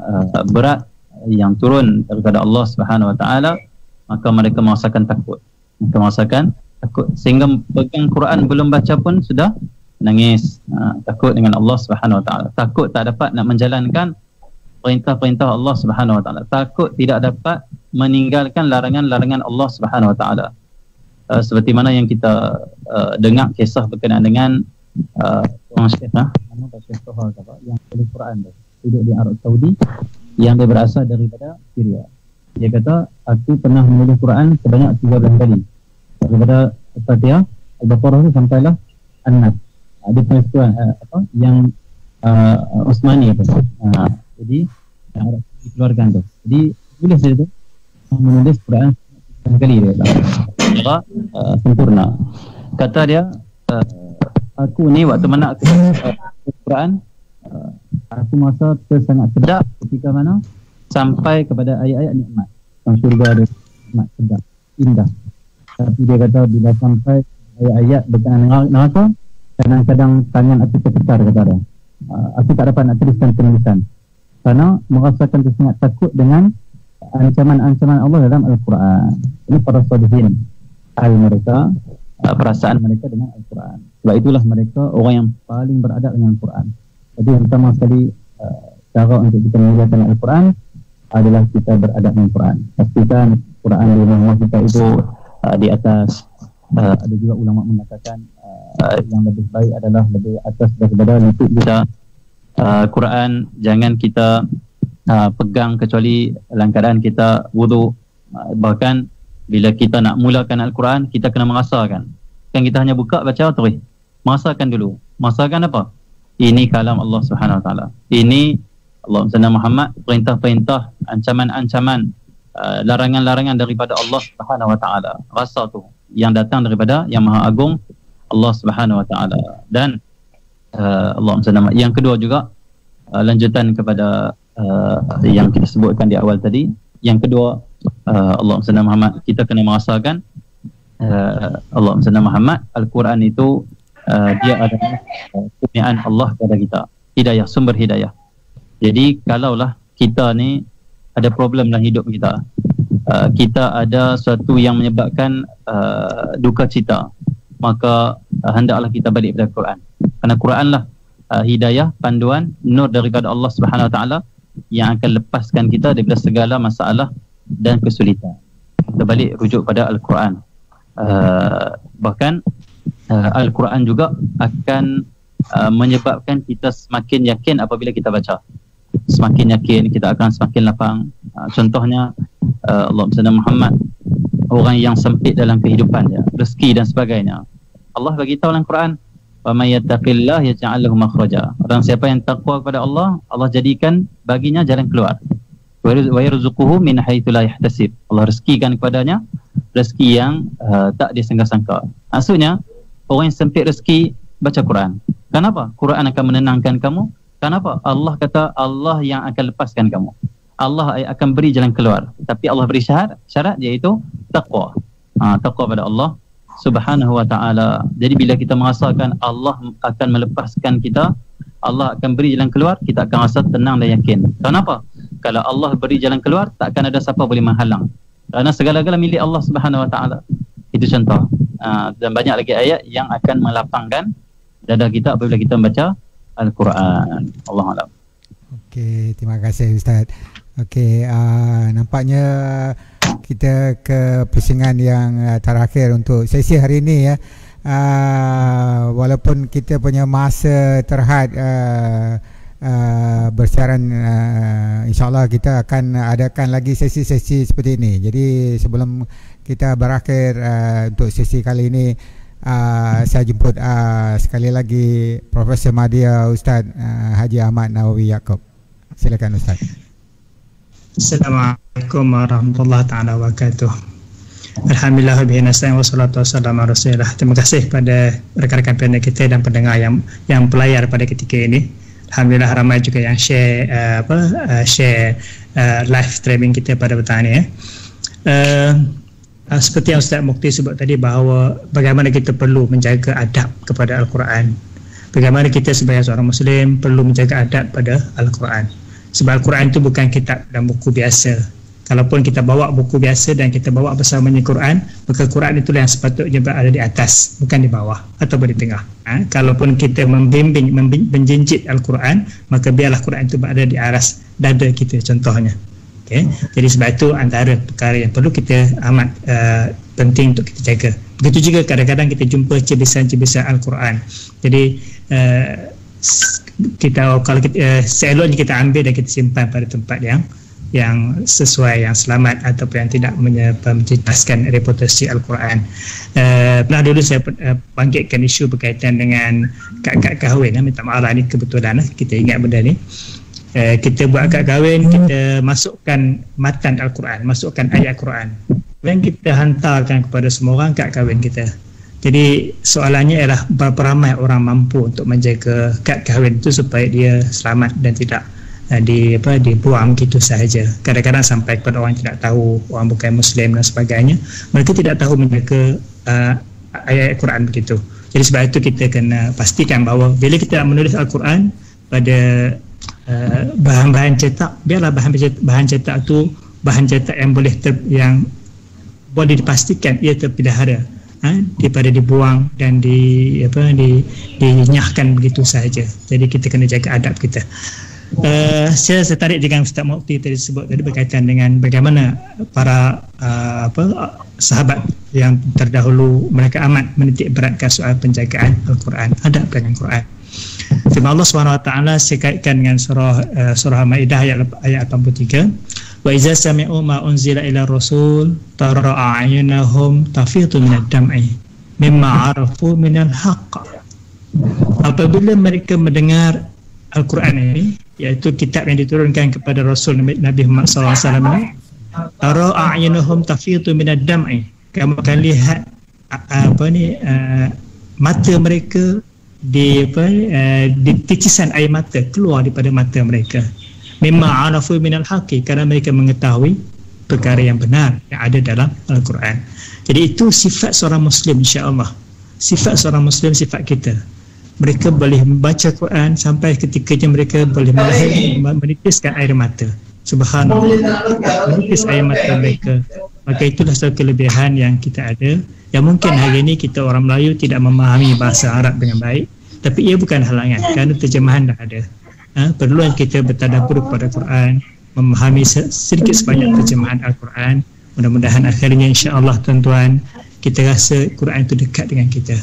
D: berat, yang turun daripada Allah Subhanahu wa taala. Maka mereka merasakan takut, sehingga pegang Quran belum baca pun sudah menangis, takut dengan Allah Subhanahu wa taala, takut tak dapat nak menjalankan perintah-perintah Allah Subhanahu wa taala, takut tidak dapat meninggalkan larangan-larangan Allah Subhanahu wa taala. Seperti mana yang kita dengar kisah berkenaan dengan orang Syekh yang tulis Quran duduk di Arab Saudi, yang dia berasal daripada Syria. Dia kata, aku pernah menulis Quran sebanyak 13 kali, daripada Al-Fatihah, Al-Baqarah itu sampailah An-Nas. Ada peristiwa yang Osmani itu. Jadi Arab dikeluarkan tu. Jadi tulis dia tu menulis Quran 9 kali dia kata. Sempurna. Kata dia, aku ni waktu mana aku Quran, aku merasa sangat sedap ketika mana sampai kepada ayat-ayat nikmat. Dalam syurga ada nikmat sedap, indah. Tapi dia kata bila sampai ayat-ayat berkenaan neraka, kadang-kadang tangan aku tertekar, kata dia. Aku tak dapat nak tuliskan penulisan kerana merasakan sangat takut dengan ancaman-ancaman Allah dalam Al-Quran. Ini para salihin, hal mereka, perasaan mereka dengan Al-Quran. Sebab itulah mereka orang yang paling beradab dengan Al-Quran. Jadi yang pertama sekali cara untuk kita memuliakan Al-Quran adalah kita beradab dengan Al-Quran. Pastikan Quran di rumah kita itu di atas. Ada juga ulama mengatakan yang lebih baik adalah lebih atas daripada lutut kita. Quran jangan kita pegang kecuali dalam keadaan kita wudu. Bahkan bila kita nak mulakan Al-Quran, kita kena merasakan. Kan kita hanya buka baca terus. Merasakan dulu. Merasakan apa? Ini kalam Allah Subhanahu Wa Taala. Ini Allah Muhammad, perintah-perintah, ancaman-ancaman, larangan-larangan daripada Allah Subhanahu Wa Taala. Rasa tu yang datang daripada Yang Maha Agung Allah Subhanahu Wa Taala. Dan Allah yang kedua juga lanjutan kepada yang kita sebutkan di awal tadi. Yang kedua, Allah Muhammad, kita kena merasakan Allah Muhammad, Al-Quran itu dia adalah kurniaan Allah kepada kita, hidayah, sumber hidayah. Jadi kalaulah kita ni ada problem dalam hidup kita, kita ada sesuatu yang menyebabkan duka cita, maka hendaklah kita balik pada Quran. Kerana Quran lah hidayah, panduan, nur daripada Allah Subhanahu Wa Taala yang akan lepaskan kita daripada segala masalah dan kesulitan. Kita balik rujuk pada Al-Quran. Bahkan Al-Quran juga akan menyebabkan kita semakin yakin apabila kita baca. Semakin yakin, kita akan semakin lapang. Contohnya Allah Muhammad, orang yang sempit dalam kehidupannya, rezeki dan sebagainya, Allah bagi tahu dalam Quran, wa may yattaqillah yaj'al lahu makhraja. Orang siapa yang takwa kepada Allah, Allah jadikan baginya jalan keluar. Wa yarzuquhu min haitsu la yahtasib. Allah rezekikan kepadanya rezeki yang tak disangka-sangka. Maksudnya orang yang sempit rezeki, baca Quran. Kenapa? Quran akan menenangkan kamu. Kenapa? Allah kata Allah yang akan lepaskan kamu. Allah akan beri jalan keluar. Tapi Allah beri syarat iaitu taqwa. Taqwa pada Allah Subhanahu Wa Taala. Jadi bila kita merasakan Allah akan melepaskan kita, Allah akan beri jalan keluar, kita akan rasa tenang dan yakin. Kenapa? Kalau Allah beri jalan keluar, takkan ada siapa boleh menghalang. Kerana segala-gala milik Allah Subhanahu Wa Taala. Itu contoh. Dan banyak lagi ayat yang akan melapangkan dada kita apabila kita membaca Al-Quran. Allah Alam.
A: Okey, terima kasih Ustaz. Okey, nampaknya kita ke pusingan yang terakhir untuk sesi hari ini ya. Walaupun kita punya masa terhad bersiaran, insyaAllah kita akan adakan lagi sesi-sesi seperti ini. Jadi sebelum kita berakhir untuk sesi kali ini, saya jemput sekali lagi Profesor Madya Ustaz Haji Ahmad Nawawi Yaakob. Silakan Ustaz.
B: Assalamualaikum warahmatullahi taala wabarakatuh. Alhamdulillah bihi nasta'in wassalatu wassalamu ala Rasulillah. Terima kasih kepada rekan-rekan panel kita dan pendengar yang pelayar pada ketika ini. Alhamdulillah ramai juga yang share live streaming kita pada petang ini. Seperti yang Ustaz Mukti sebut tadi, bahawa bagaimana kita perlu menjaga adab kepada Al-Quran. Bagaimana kita sebagai seorang Muslim perlu menjaga adab pada Al-Quran. Sebab Al-Quran itu bukan kitab dan buku biasa. Kalaupun kita bawa buku biasa dan kita bawa bersamanya Quran, maka Quran itulah yang sepatutnya berada di atas, bukan di bawah ataupun di tengah. Kalaupun kita menjinjit Al-Quran, maka biarlah Quran itu berada di aras dada kita contohnya. Okay. Jadi sebab itu antara perkara yang perlu kita amat penting untuk kita jaga. Begitu juga kadang-kadang kita jumpa cebisan-cebisan Al-Quran. Jadi kalau seeloknya kita ambil dan kita simpan pada tempat yang sesuai, yang selamat ataupun yang tidak menjelaskan reputasi Al-Quran. Pernah dulu saya bangkitkan isu berkaitan dengan kad kahwin. Minta maaf lah, ni kebetulan kita ingat benda ni. Kita buat kad kahwin, kita masukkan matan Al-Quran, masukkan ayat Quran, dan kita hantarkan kepada semua orang kad kahwin kita. Jadi soalannya ialah berapa ramai orang mampu untuk menjaga kad kahwin itu supaya dia selamat dan tidak dibuang begitu sahaja. Kadang-kadang sampai kepada orang yang tidak tahu, orang bukan Muslim dan sebagainya, mereka tidak tahu menjaga ayat Quran begitu. Jadi sebab itu kita kena pastikan bahawa bila kita menulis Al-Quran pada bahan-bahan cetak, biarlah bahan cetak itu bahan cetak yang boleh dipastikan ia terpelihara. daripada dibuang dan dinyahkan begitu sahaja. Jadi kita kena jaga adab kita. Saya tertarik dengan Ustaz Mukti tadi sebut tadi berkaitan dengan bagaimana para sahabat yang terdahulu mereka amat menitik beratkan soal penjagaan Al-Quran, adab dengan Quran. Firman Allah SWT saya kaitkan dengan surah Maidah ayat 83. Wa iza sami'u ma unzila ila rasul tara a'yunahum tafidu minad dam'i mimma arafu minal haqq. Apabila mereka mendengar Al-Quran ini, iaitu kitab yang diturunkan kepada Rasul Nabi Muhammad SAW ini, tara a'yunahum tafidu minad dam'i, kamu akan lihat mata mereka di titisan air mata keluar daripada mata mereka. Mimma arafu minal haqqi, kerana mereka mengetahui perkara yang benar yang ada dalam Al-Quran. Jadi itu sifat seorang Muslim, insya-Allah. Sifat seorang Muslim, sifat kita. Mereka boleh membaca Quran sampai ketikanya mereka boleh menitiskan air mata. Subhanallah, menitis air mata mereka. Maka itulah satu kelebihan yang kita ada, yang mungkin hari ini kita orang Melayu tidak memahami bahasa Arab dengan baik, tapi ia bukan halangan kerana terjemahan dah ada. Perluan kita bertadabbur kepada Quran, memahami sedikit sebanyak terjemahan Al-Quran. Mudah-mudahan akhirnya insya-Allah tuan-tuan, kita rasa Quran itu dekat dengan kita.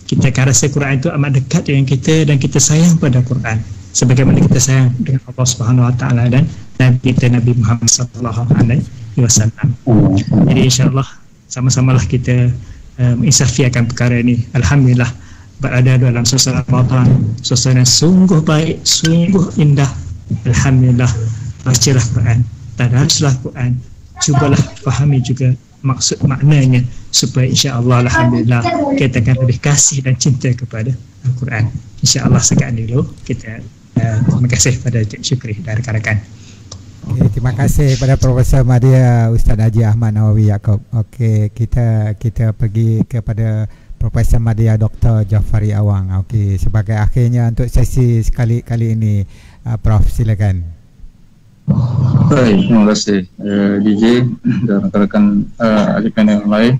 B: Kita akan rasa Quran itu amat dekat dengan kita dan kita sayang pada Quran sebagaimana kita sayang dengan Allah Subhanahu Wa Taala dan kita Nabi Muhammad sallallahu alaihi wasallam. Jadi insya-Allah sama-samalah kita menginsafi akan perkara ini. Alhamdulillah berada dalam suasana Ramadan, suasana sungguh baik, sungguh indah. Alhamdulillah, bacalah Quran, tadaruslah Quran, cubalah fahami juga maksud maknanya supaya insya-Allah alhamdulillah kita akan lebih kasih dan cinta kepada Al-Quran. Insya-Allah sekian dulu kita. Terima kasih pada Syukri dan rakan-rakan.
A: Okay, terima kasih kepada Profesor Madya Ustaz Haji Ahmad Nawawi Yaakob. Okey, kita pergi kepada Profesor Madya Dr. Jafari Awang. Okey, sebagai akhirnya untuk sesi kali ini, Prof, silakan.
C: Baik, terima kasih DJ dan rakan-rakan ahli panel yang lain.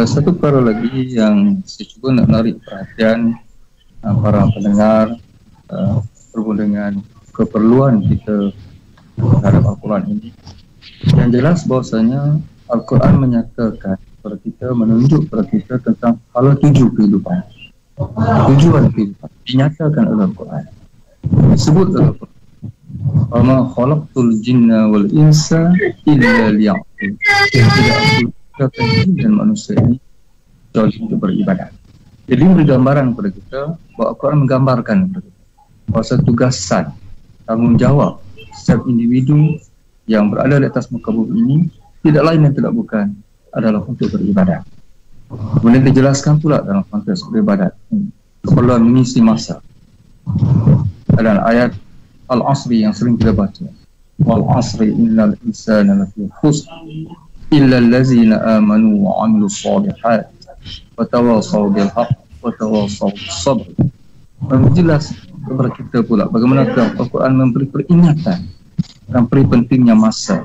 C: Satu perkara lagi yang saya cuba nak menarik perhatian para pendengar berhubung dengan keperluan kita terhadap Al-Quran ini. Yang jelas bahawasanya Al-Quran menyatakan kepada kita, menunjuk kepada kita tentang hala tuju kehidupan, tujuan kehidupan dinyatakan oleh Al-Quran, disebut oleh Al-Quran. Wa ma khalaqtul jinna wal insa illa liya'budun. Tidak aku ciptakan jin dan manusia ini kecuali untuk beribadah. Jadi memberi gambaran kepada kita bahawa Al-Quran menggambarkan kepada kita bahawa tugasan, tanggungjawab setiap individu yang berada di atas muka bumi ini tidak lain dan tidak bukan adalah untuk beribadah. Kemudian dijelaskan pula dalam konteks beribadat keperluan mengisi masa. Adalah ayat Al-Asri yang sering kita baca. Wal asri innal insana lafi khusr illa allazina amanu wa amilus solihat wa tawasaw bil haqq wa tawasaw bis sabr. Menjelas kepada kita pula bagaimana Al-Quran memberi peringatan dan beri pentingnya masa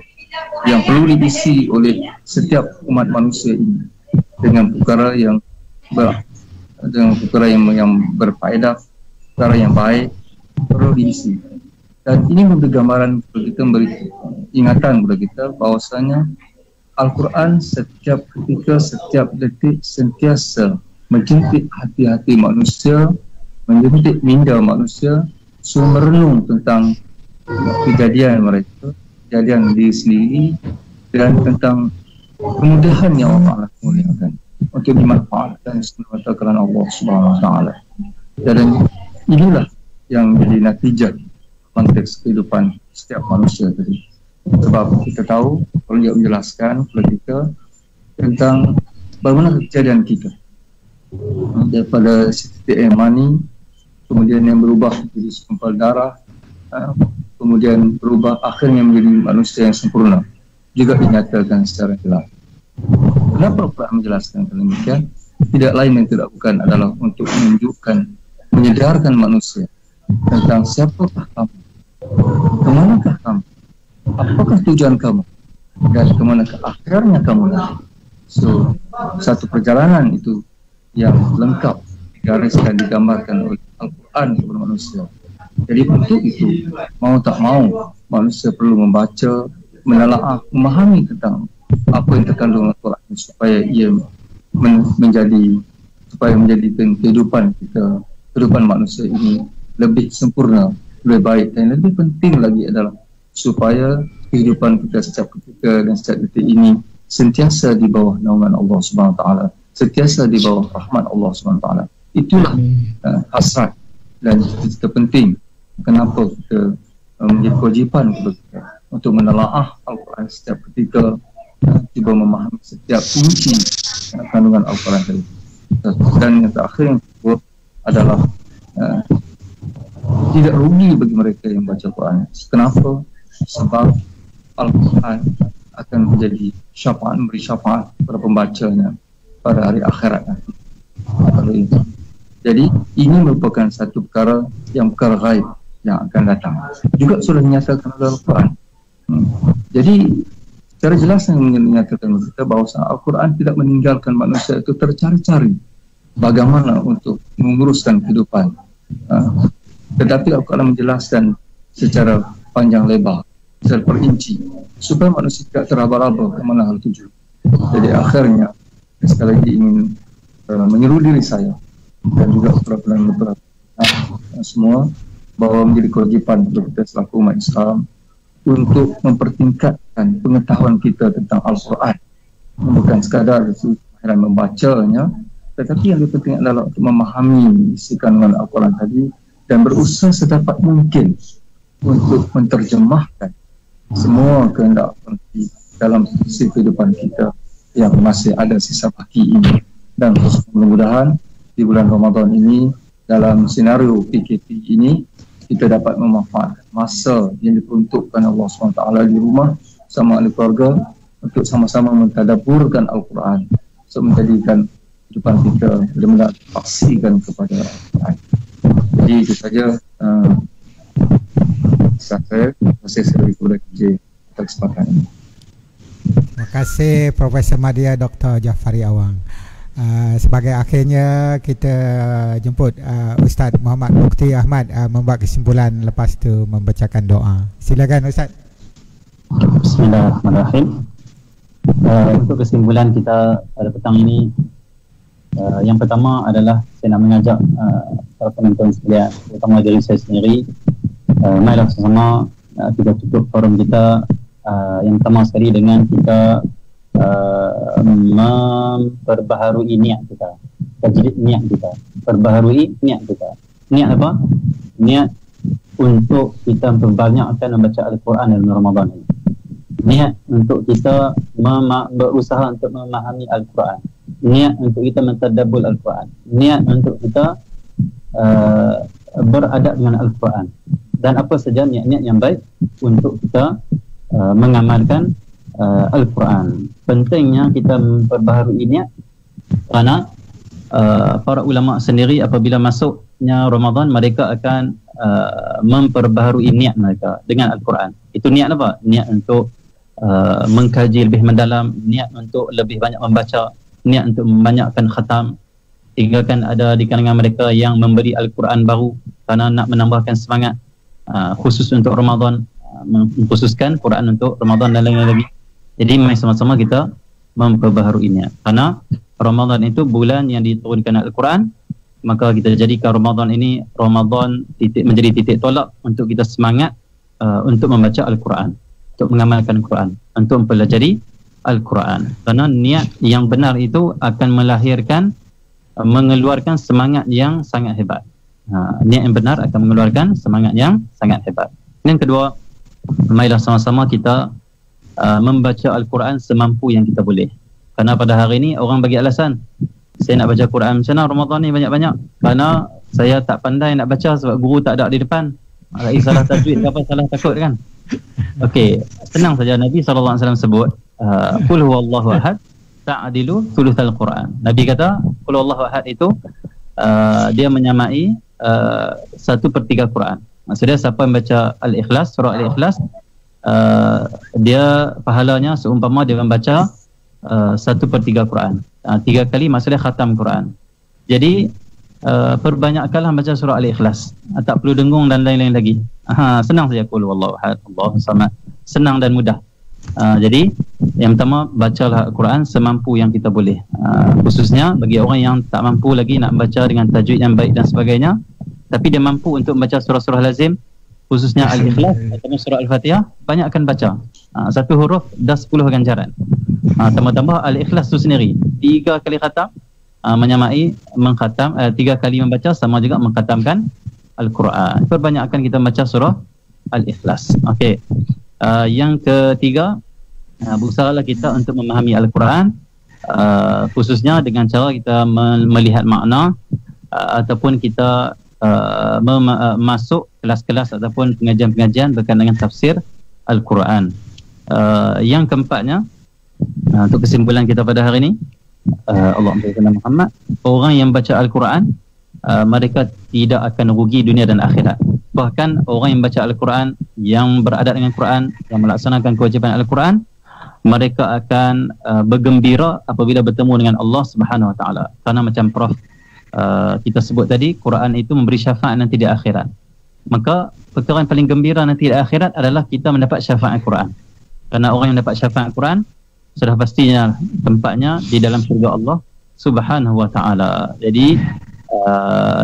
C: yang perlu diisi oleh setiap umat manusia ini dengan perkara yang berfaedah, perkara yang baik perlu diisi. Dan ini memberi gambaran kepada kita, memberi ingatan kepada kita bahawasanya Al-Quran setiap ketika, setiap detik sentiasa menjemput hati-hati manusia, menjemput minda manusia, suruh merenung tentang kejadian mereka, kejadian diri sendiri, dan tentang kemudahan yang Allah muliakan untuk dimanfaatkan semata kerana Allah Subhanahu Wa Taala. Dan inilah yang menjadi natijah konteks kehidupan setiap manusia tadi. Sebab kita tahu, kalau dia menjelaskan kepada kita tentang bagaimana kejadian kita daripada setitik air mani, kemudian yang berubah menjadi segumpal darah, kemudian berubah akhirnya menjadi manusia yang sempurna, juga dinyatakan secara jelas. Kenapa Al-Quran menjelaskan demikian? Tidak lain dan tidak bukan adalah untuk menunjukkan, menyedarkan manusia tentang siapakah kamu, kemanakah kamu, apakah tujuan kamu, dan kemanakah akhirnya kamu nanti. So satu perjalanan itu yang lengkap digariskan, digambarkan oleh Al-Quran kepada manusia. Jadi untuk itu, mau tak mau, manusia perlu membaca, menelaah, memahami tentang apa yang terkandung Al-Quran supaya ia menjadikan kehidupan kita, kehidupan manusia ini lebih sempurna, lebih baik. Dan lebih penting lagi adalah supaya kehidupan kita setiap ketika dan setiap detik ini sentiasa di bawah naungan Allah Subhanahu Wa Taala, sentiasa di bawah rahmat Allah Subhanahu Wa Taala. Itulah hasrat dan cita-cita penting kenapa kita menjadi kewajipan kita untuk menelaah Al-Quran setiap ketika, cuba memahami setiap kunci kandungan Al-Quran tadi. Dan yang terakhir yang kedua adalah tidak rugi bagi mereka yang baca Al-Quran. Kenapa? Sebab Al-Quran akan menjadi syafaat, memberi syafaat kepada pembacanya pada hari akhirat nanti. Jadi ini merupakan satu perkara ghaib yang akan datang. Juga sudah dinyatakan dalam Al-Quran. Jadi secara jelas yang menyatakan kita bahawa Al-Quran tidak meninggalkan manusia itu tercari-cari bagaimana untuk menguruskan kehidupan. Tetapi Al-Quran menjelaskan secara panjang lebar, secara perinci, supaya manusia tidak teraba-raba ke mana hal tuju. Jadi akhirnya sekali lagi ingin menyeru diri saya dan juga beberapa semua bahawa menjadi kewajipan kita selaku umat Islam untuk mempertingkatkan pengetahuan kita tentang Al-Quran, bukan sekadar kemahiran membacanya, tetapi yang lebih penting adalah untuk memahami isi kandungan Al-Quran tadi dan berusaha sedapat mungkin untuk menterjemahkan semua kehendak dalam sisi kehidupan kita yang masih ada sisa baki ini. Dan mudah-mudahan di bulan Ramadan ini, dalam senario PKP ini, kita dapat memanfaatkan masa yang diperuntukkan Allah SWT di rumah sama ahli keluarga untuk sama-sama mentadaburkan Al-Quran, untuk menjadikan kehidupan kita benar-benar paksikan kepada Al-Quran. Jadi itu saja saya masih sering kepada KJ atas kesempatan ini.
A: Terima kasih Profesor Madya Dr. Jafari Awang. Sebagai akhirnya kita jemput Ustaz Muhammad Mukti Ahmad membuat kesimpulan, lepas itu membacakan doa. Silakan Ustaz.
D: Bismillahirrahmanirrahim. Untuk kesimpulan kita pada petang ini, yang pertama adalah saya nak mengajak para penonton sekalian, terutama diri saya sendiri, marilah sama-sama kita tutup forum kita yang pertama sekali dengan kita memperbaharui niat kita, tajdid niat kita, perbaharui niat kita. Niat apa? Niat untuk kita memperbanyakkan membaca Al-Quran dalam Ramadan ini. Niat untuk kita berusaha untuk memahami Al-Quran. Niat untuk kita mentadabbur Al-Quran. Niat untuk kita beradab dengan Al-Quran. Dan apa saja niat-niat yang baik untuk kita mengamalkan Al-Quran. Pentingnya kita memperbaharui niat kerana para ulama sendiri apabila masuknya Ramadan, mereka akan memperbaharui niat mereka dengan Al-Quran. Itu niat apa? Niat untuk mengkaji lebih mendalam, niat untuk lebih banyak membaca, niat untuk membanyakkan khatam. Hingga kan ada di kalangan mereka yang memberi Al-Quran baru kerana nak menambahkan semangat, khusus untuk Ramadan, mengkhususkan Quran untuk Ramadan dan lain-lain lagi. Jadi mari sama-sama kita memperbaharui niat. Kerana Ramadan itu bulan yang diturunkan Al-Quran, maka kita jadikan Ramadan ini Ramadan menjadi titik tolak untuk kita semangat untuk membaca Al-Quran, untuk mengamalkan Al-Quran, untuk mempelajari Al-Quran. Kerana niat yang benar itu akan melahirkan, mengeluarkan semangat yang sangat hebat. Niat yang benar akan mengeluarkan semangat yang sangat hebat. Yang kedua, marilah sama-sama kita membaca Al-Quran semampu yang kita boleh. Kerana pada hari ini orang bagi alasan, saya nak baca Quran macam mana Ramadan ni banyak-banyak, kerana saya tak pandai nak baca sebab guru tak ada di depan. Rai salah tajwid ke apa, salah takut kan. Okey, senang saja. Nabi SAW sebut qul huwallahu ahad ta'dilu thulutsal Quran. Nabi kata qul huwallahu ahad itu dia menyamai 1/3 Quran. Maksudnya siapa yang baca Al-Ikhlas, surah Al-Ikhlas, dia pahalanya seumpama dia membaca 1/3 Quran. 3 kali maksudnya khatam Quran. Jadi perbanyakkanlah baca surah Al-Ikhlas. Tak perlu dengung dan lain-lain lagi. Senang saja, qul huwallahu ahad, Allahus samad. Senang dan mudah. Jadi yang pertama, bacalah Al-Quran semampu yang kita boleh. Khususnya bagi orang yang tak mampu lagi nak baca dengan tajwid yang baik dan sebagainya, tapi dia mampu untuk membaca surah-surah lazim, khususnya Al-Ikhlas atau surah Al-Fatihah, banyakkan baca. Satu huruf dah 10 ganjaran. Tambah-tambah Al-Ikhlas tu sendiri 3 kali khatam, menyamai mengkhatam, 3 kali membaca sama juga mengkhatamkan Al-Quran. Perbanyakkan kita baca surah Al-Ikhlas. Okey. Yang ketiga, berusahalah kita untuk memahami Al-Quran, khususnya dengan cara kita melihat makna, ataupun kita masuk kelas-kelas ataupun pengajian-pengajian berkaitan dengan tafsir Al-Quran. Yang keempatnya, untuk kesimpulan kita pada hari ini, Allahumma salli ala Muhammad, orang yang baca Al-Quran, mereka tidak akan rugi dunia dan akhirat. Bahkan orang yang baca Al-Quran, yang beradab dengan Quran, yang melaksanakan kewajipan Al-Quran, mereka akan bergembira apabila bertemu dengan Allah Subhanahu Wa Taala. Karena macam Prof kita sebut tadi, Quran itu memberi syafaat nanti di akhirat. Maka perkara yang paling gembira nanti di akhirat adalah kita mendapat syafaat Quran. Karena orang yang dapat syafaat Quran sudah pastinya tempatnya di dalam syurga Allah Subhanahu Wa Taala. Jadi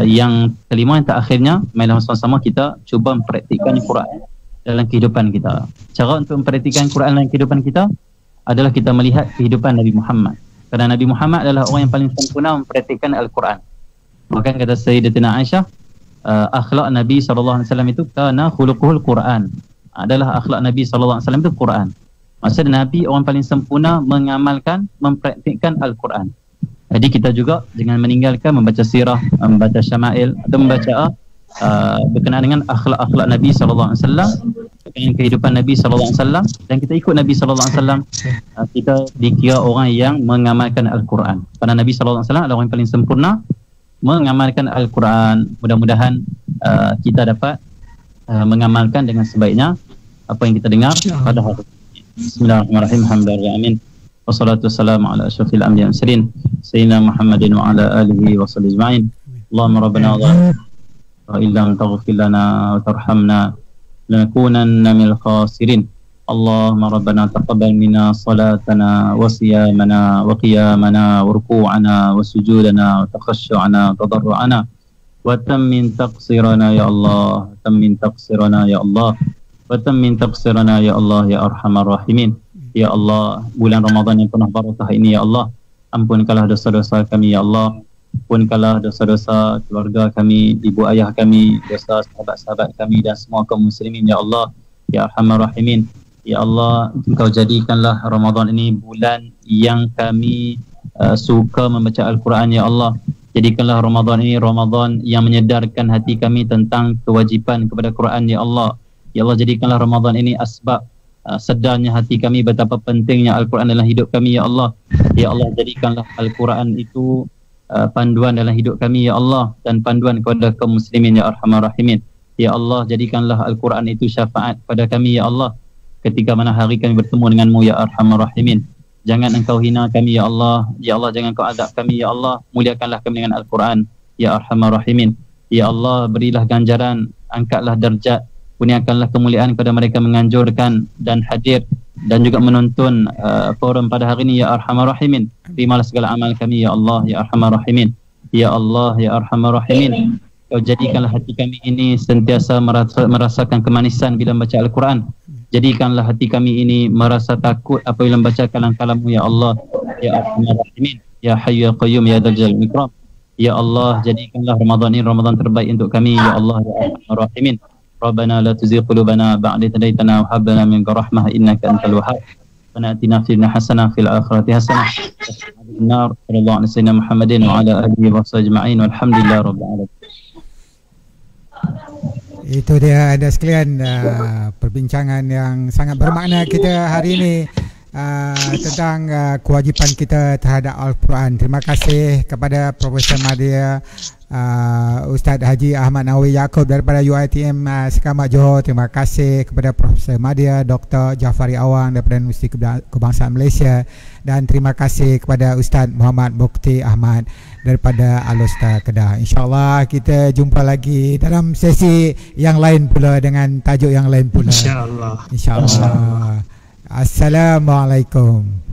D: yang kelima, yang terakhirnya, marilah sama-sama kita cuba mempraktikkan Quran dalam kehidupan kita. Cara untuk mempraktikkan Quran dalam kehidupan kita adalah kita melihat kehidupan Nabi Muhammad. Kerana Nabi Muhammad adalah orang yang paling sempurna mempraktikkan Al-Quran. Bahkan kata Sayyidatina Aisyah, akhlak Nabi SAW itu kana khuluquhul Quran. Adalah akhlak Nabi SAW itu Quran. Maksudnya Nabi orang paling sempurna mengamalkan, mempraktikkan Al-Quran. Jadi kita juga jangan meninggalkan membaca sirah, membaca syama'il atau membaca berkenaan dengan akhlak-akhlak Nabi SAW, dengan kehidupan Nabi SAW, dan kita ikut Nabi SAW. Kita dikira orang yang mengamalkan Al-Quran. Kerana Nabi SAW adalah orang yang paling sempurna mengamalkan Al-Quran. Mudah-mudahan kita dapat mengamalkan dengan sebaiknya apa yang kita dengar pada hari ini. Bismillahirrahmanirrahim. Alhamdulillah. Wassalatu wassalamu ala asyrafil anbiya'i wal mursalin sayyidina Muhammadin wa ala alihi wa sahbihi ajma'in. Allahumma rabbana wa illam taghfir lana wa tarhamna lanakunanna minal khasirin. Allahumma rabbana taqabbal minna salatana wa siyamana wa qiyamana wa ruku'ana wa sujudana wa takhashshu'ana wa tadarru'ana wa tammin taqsirana ya Allah, tammin taqsirana ya Allah, wa tammin taqsirana ya Allah ya arhamar rahimin. Ya Allah, bulan Ramadan yang penuh barakah ini, Ya Allah, ampunkanlah dosa-dosa kami, Ya Allah. Ampunkanlah dosa-dosa keluarga kami, ibu ayah kami, dosa sahabat-sahabat kami dan semua kaum muslimin, Ya Allah, Ya Arhamar Rahimin. Ya Allah, Engkau jadikanlah Ramadan ini bulan yang kami suka membaca Al-Quran, Ya Allah. Jadikanlah Ramadan ini Ramadan yang menyedarkan hati kami tentang kewajipan kepada Quran, Ya Allah. Ya Allah, jadikanlah Ramadan ini asbab sedarnya hati kami betapa pentingnya Al-Quran dalam hidup kami, Ya Allah. Ya Allah, jadikanlah Al-Quran itu panduan dalam hidup kami, Ya Allah, dan panduan kepada kaum muslimin, Ya Arhamar Rahimin. Ya Allah, jadikanlah Al-Quran itu syafaat kepada kami, Ya Allah, ketika mana hari kami bertemu denganmu, Ya Arhamar Rahimin. Jangan Engkau hina kami, Ya Allah. Ya Allah, jangan Engkau azab kami, Ya Allah. Muliakanlah kami dengan Al-Quran, Ya Arhamar Rahimin. Ya Allah, berilah ganjaran, angkatlah darjat, kurniakanlah kemuliaan kepada mereka menganjurkan dan hadir dan juga menonton forum pada hari ini, Ya Arhamar Rahimin. Terimalah segala amal kami, Ya Allah, Ya Arhamar Rahimin. Ya Allah, Ya Arhamar Rahimin. Kau jadikanlah hati kami ini sentiasa merasakan kemanisan bila membaca Al-Quran. Jadikanlah hati kami ini merasa takut apabila membaca kalam-kalam-Mu, Ya Allah, Ya Arhamar Rahimin. Ya Hayyu Ya Qayyum Ya Dzal Jalali wal Ikram. Ya Allah, jadikanlah Ramadan ini Ramadan terbaik untuk kami, Ya Allah, Ya Arhamar Rahimin. Rabbana la tuzigh qulubana ba'da idh hadaytana wa hab lana min rahmah innaka antal wahhab. Wa atina fid dunya hasanah fil akhirati hasanah wa qina adzaban nar. Sallallahu alaihi wasallam Muhammadin wa ala alihi wa sahbihi ajma'in. Walhamdulillahi rabbil alamin.
A: Itu dia ada sekalian perbincangan yang sangat bermakna kita hari ini tentang kewajipan kita terhadap Al-Quran. Terima kasih kepada Profesor Madya Ustaz Haji Ahmad Nawawi Yaakob daripada UiTM Sekamat Johor. Terima kasih kepada Profesor Madya, Dr. Jafari Awang daripada Universiti Kebangsaan Malaysia, dan terima kasih kepada Ustaz Muhammad Mukti Ahmad daripada Al-Usta Kedah. InsyaAllah kita jumpa lagi dalam sesi yang lain pula dengan tajuk yang lain pula. InsyaAllah. Assalamualaikum.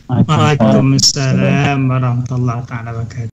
B: Waalaikumsalam warahmatullahi wabarakatuh.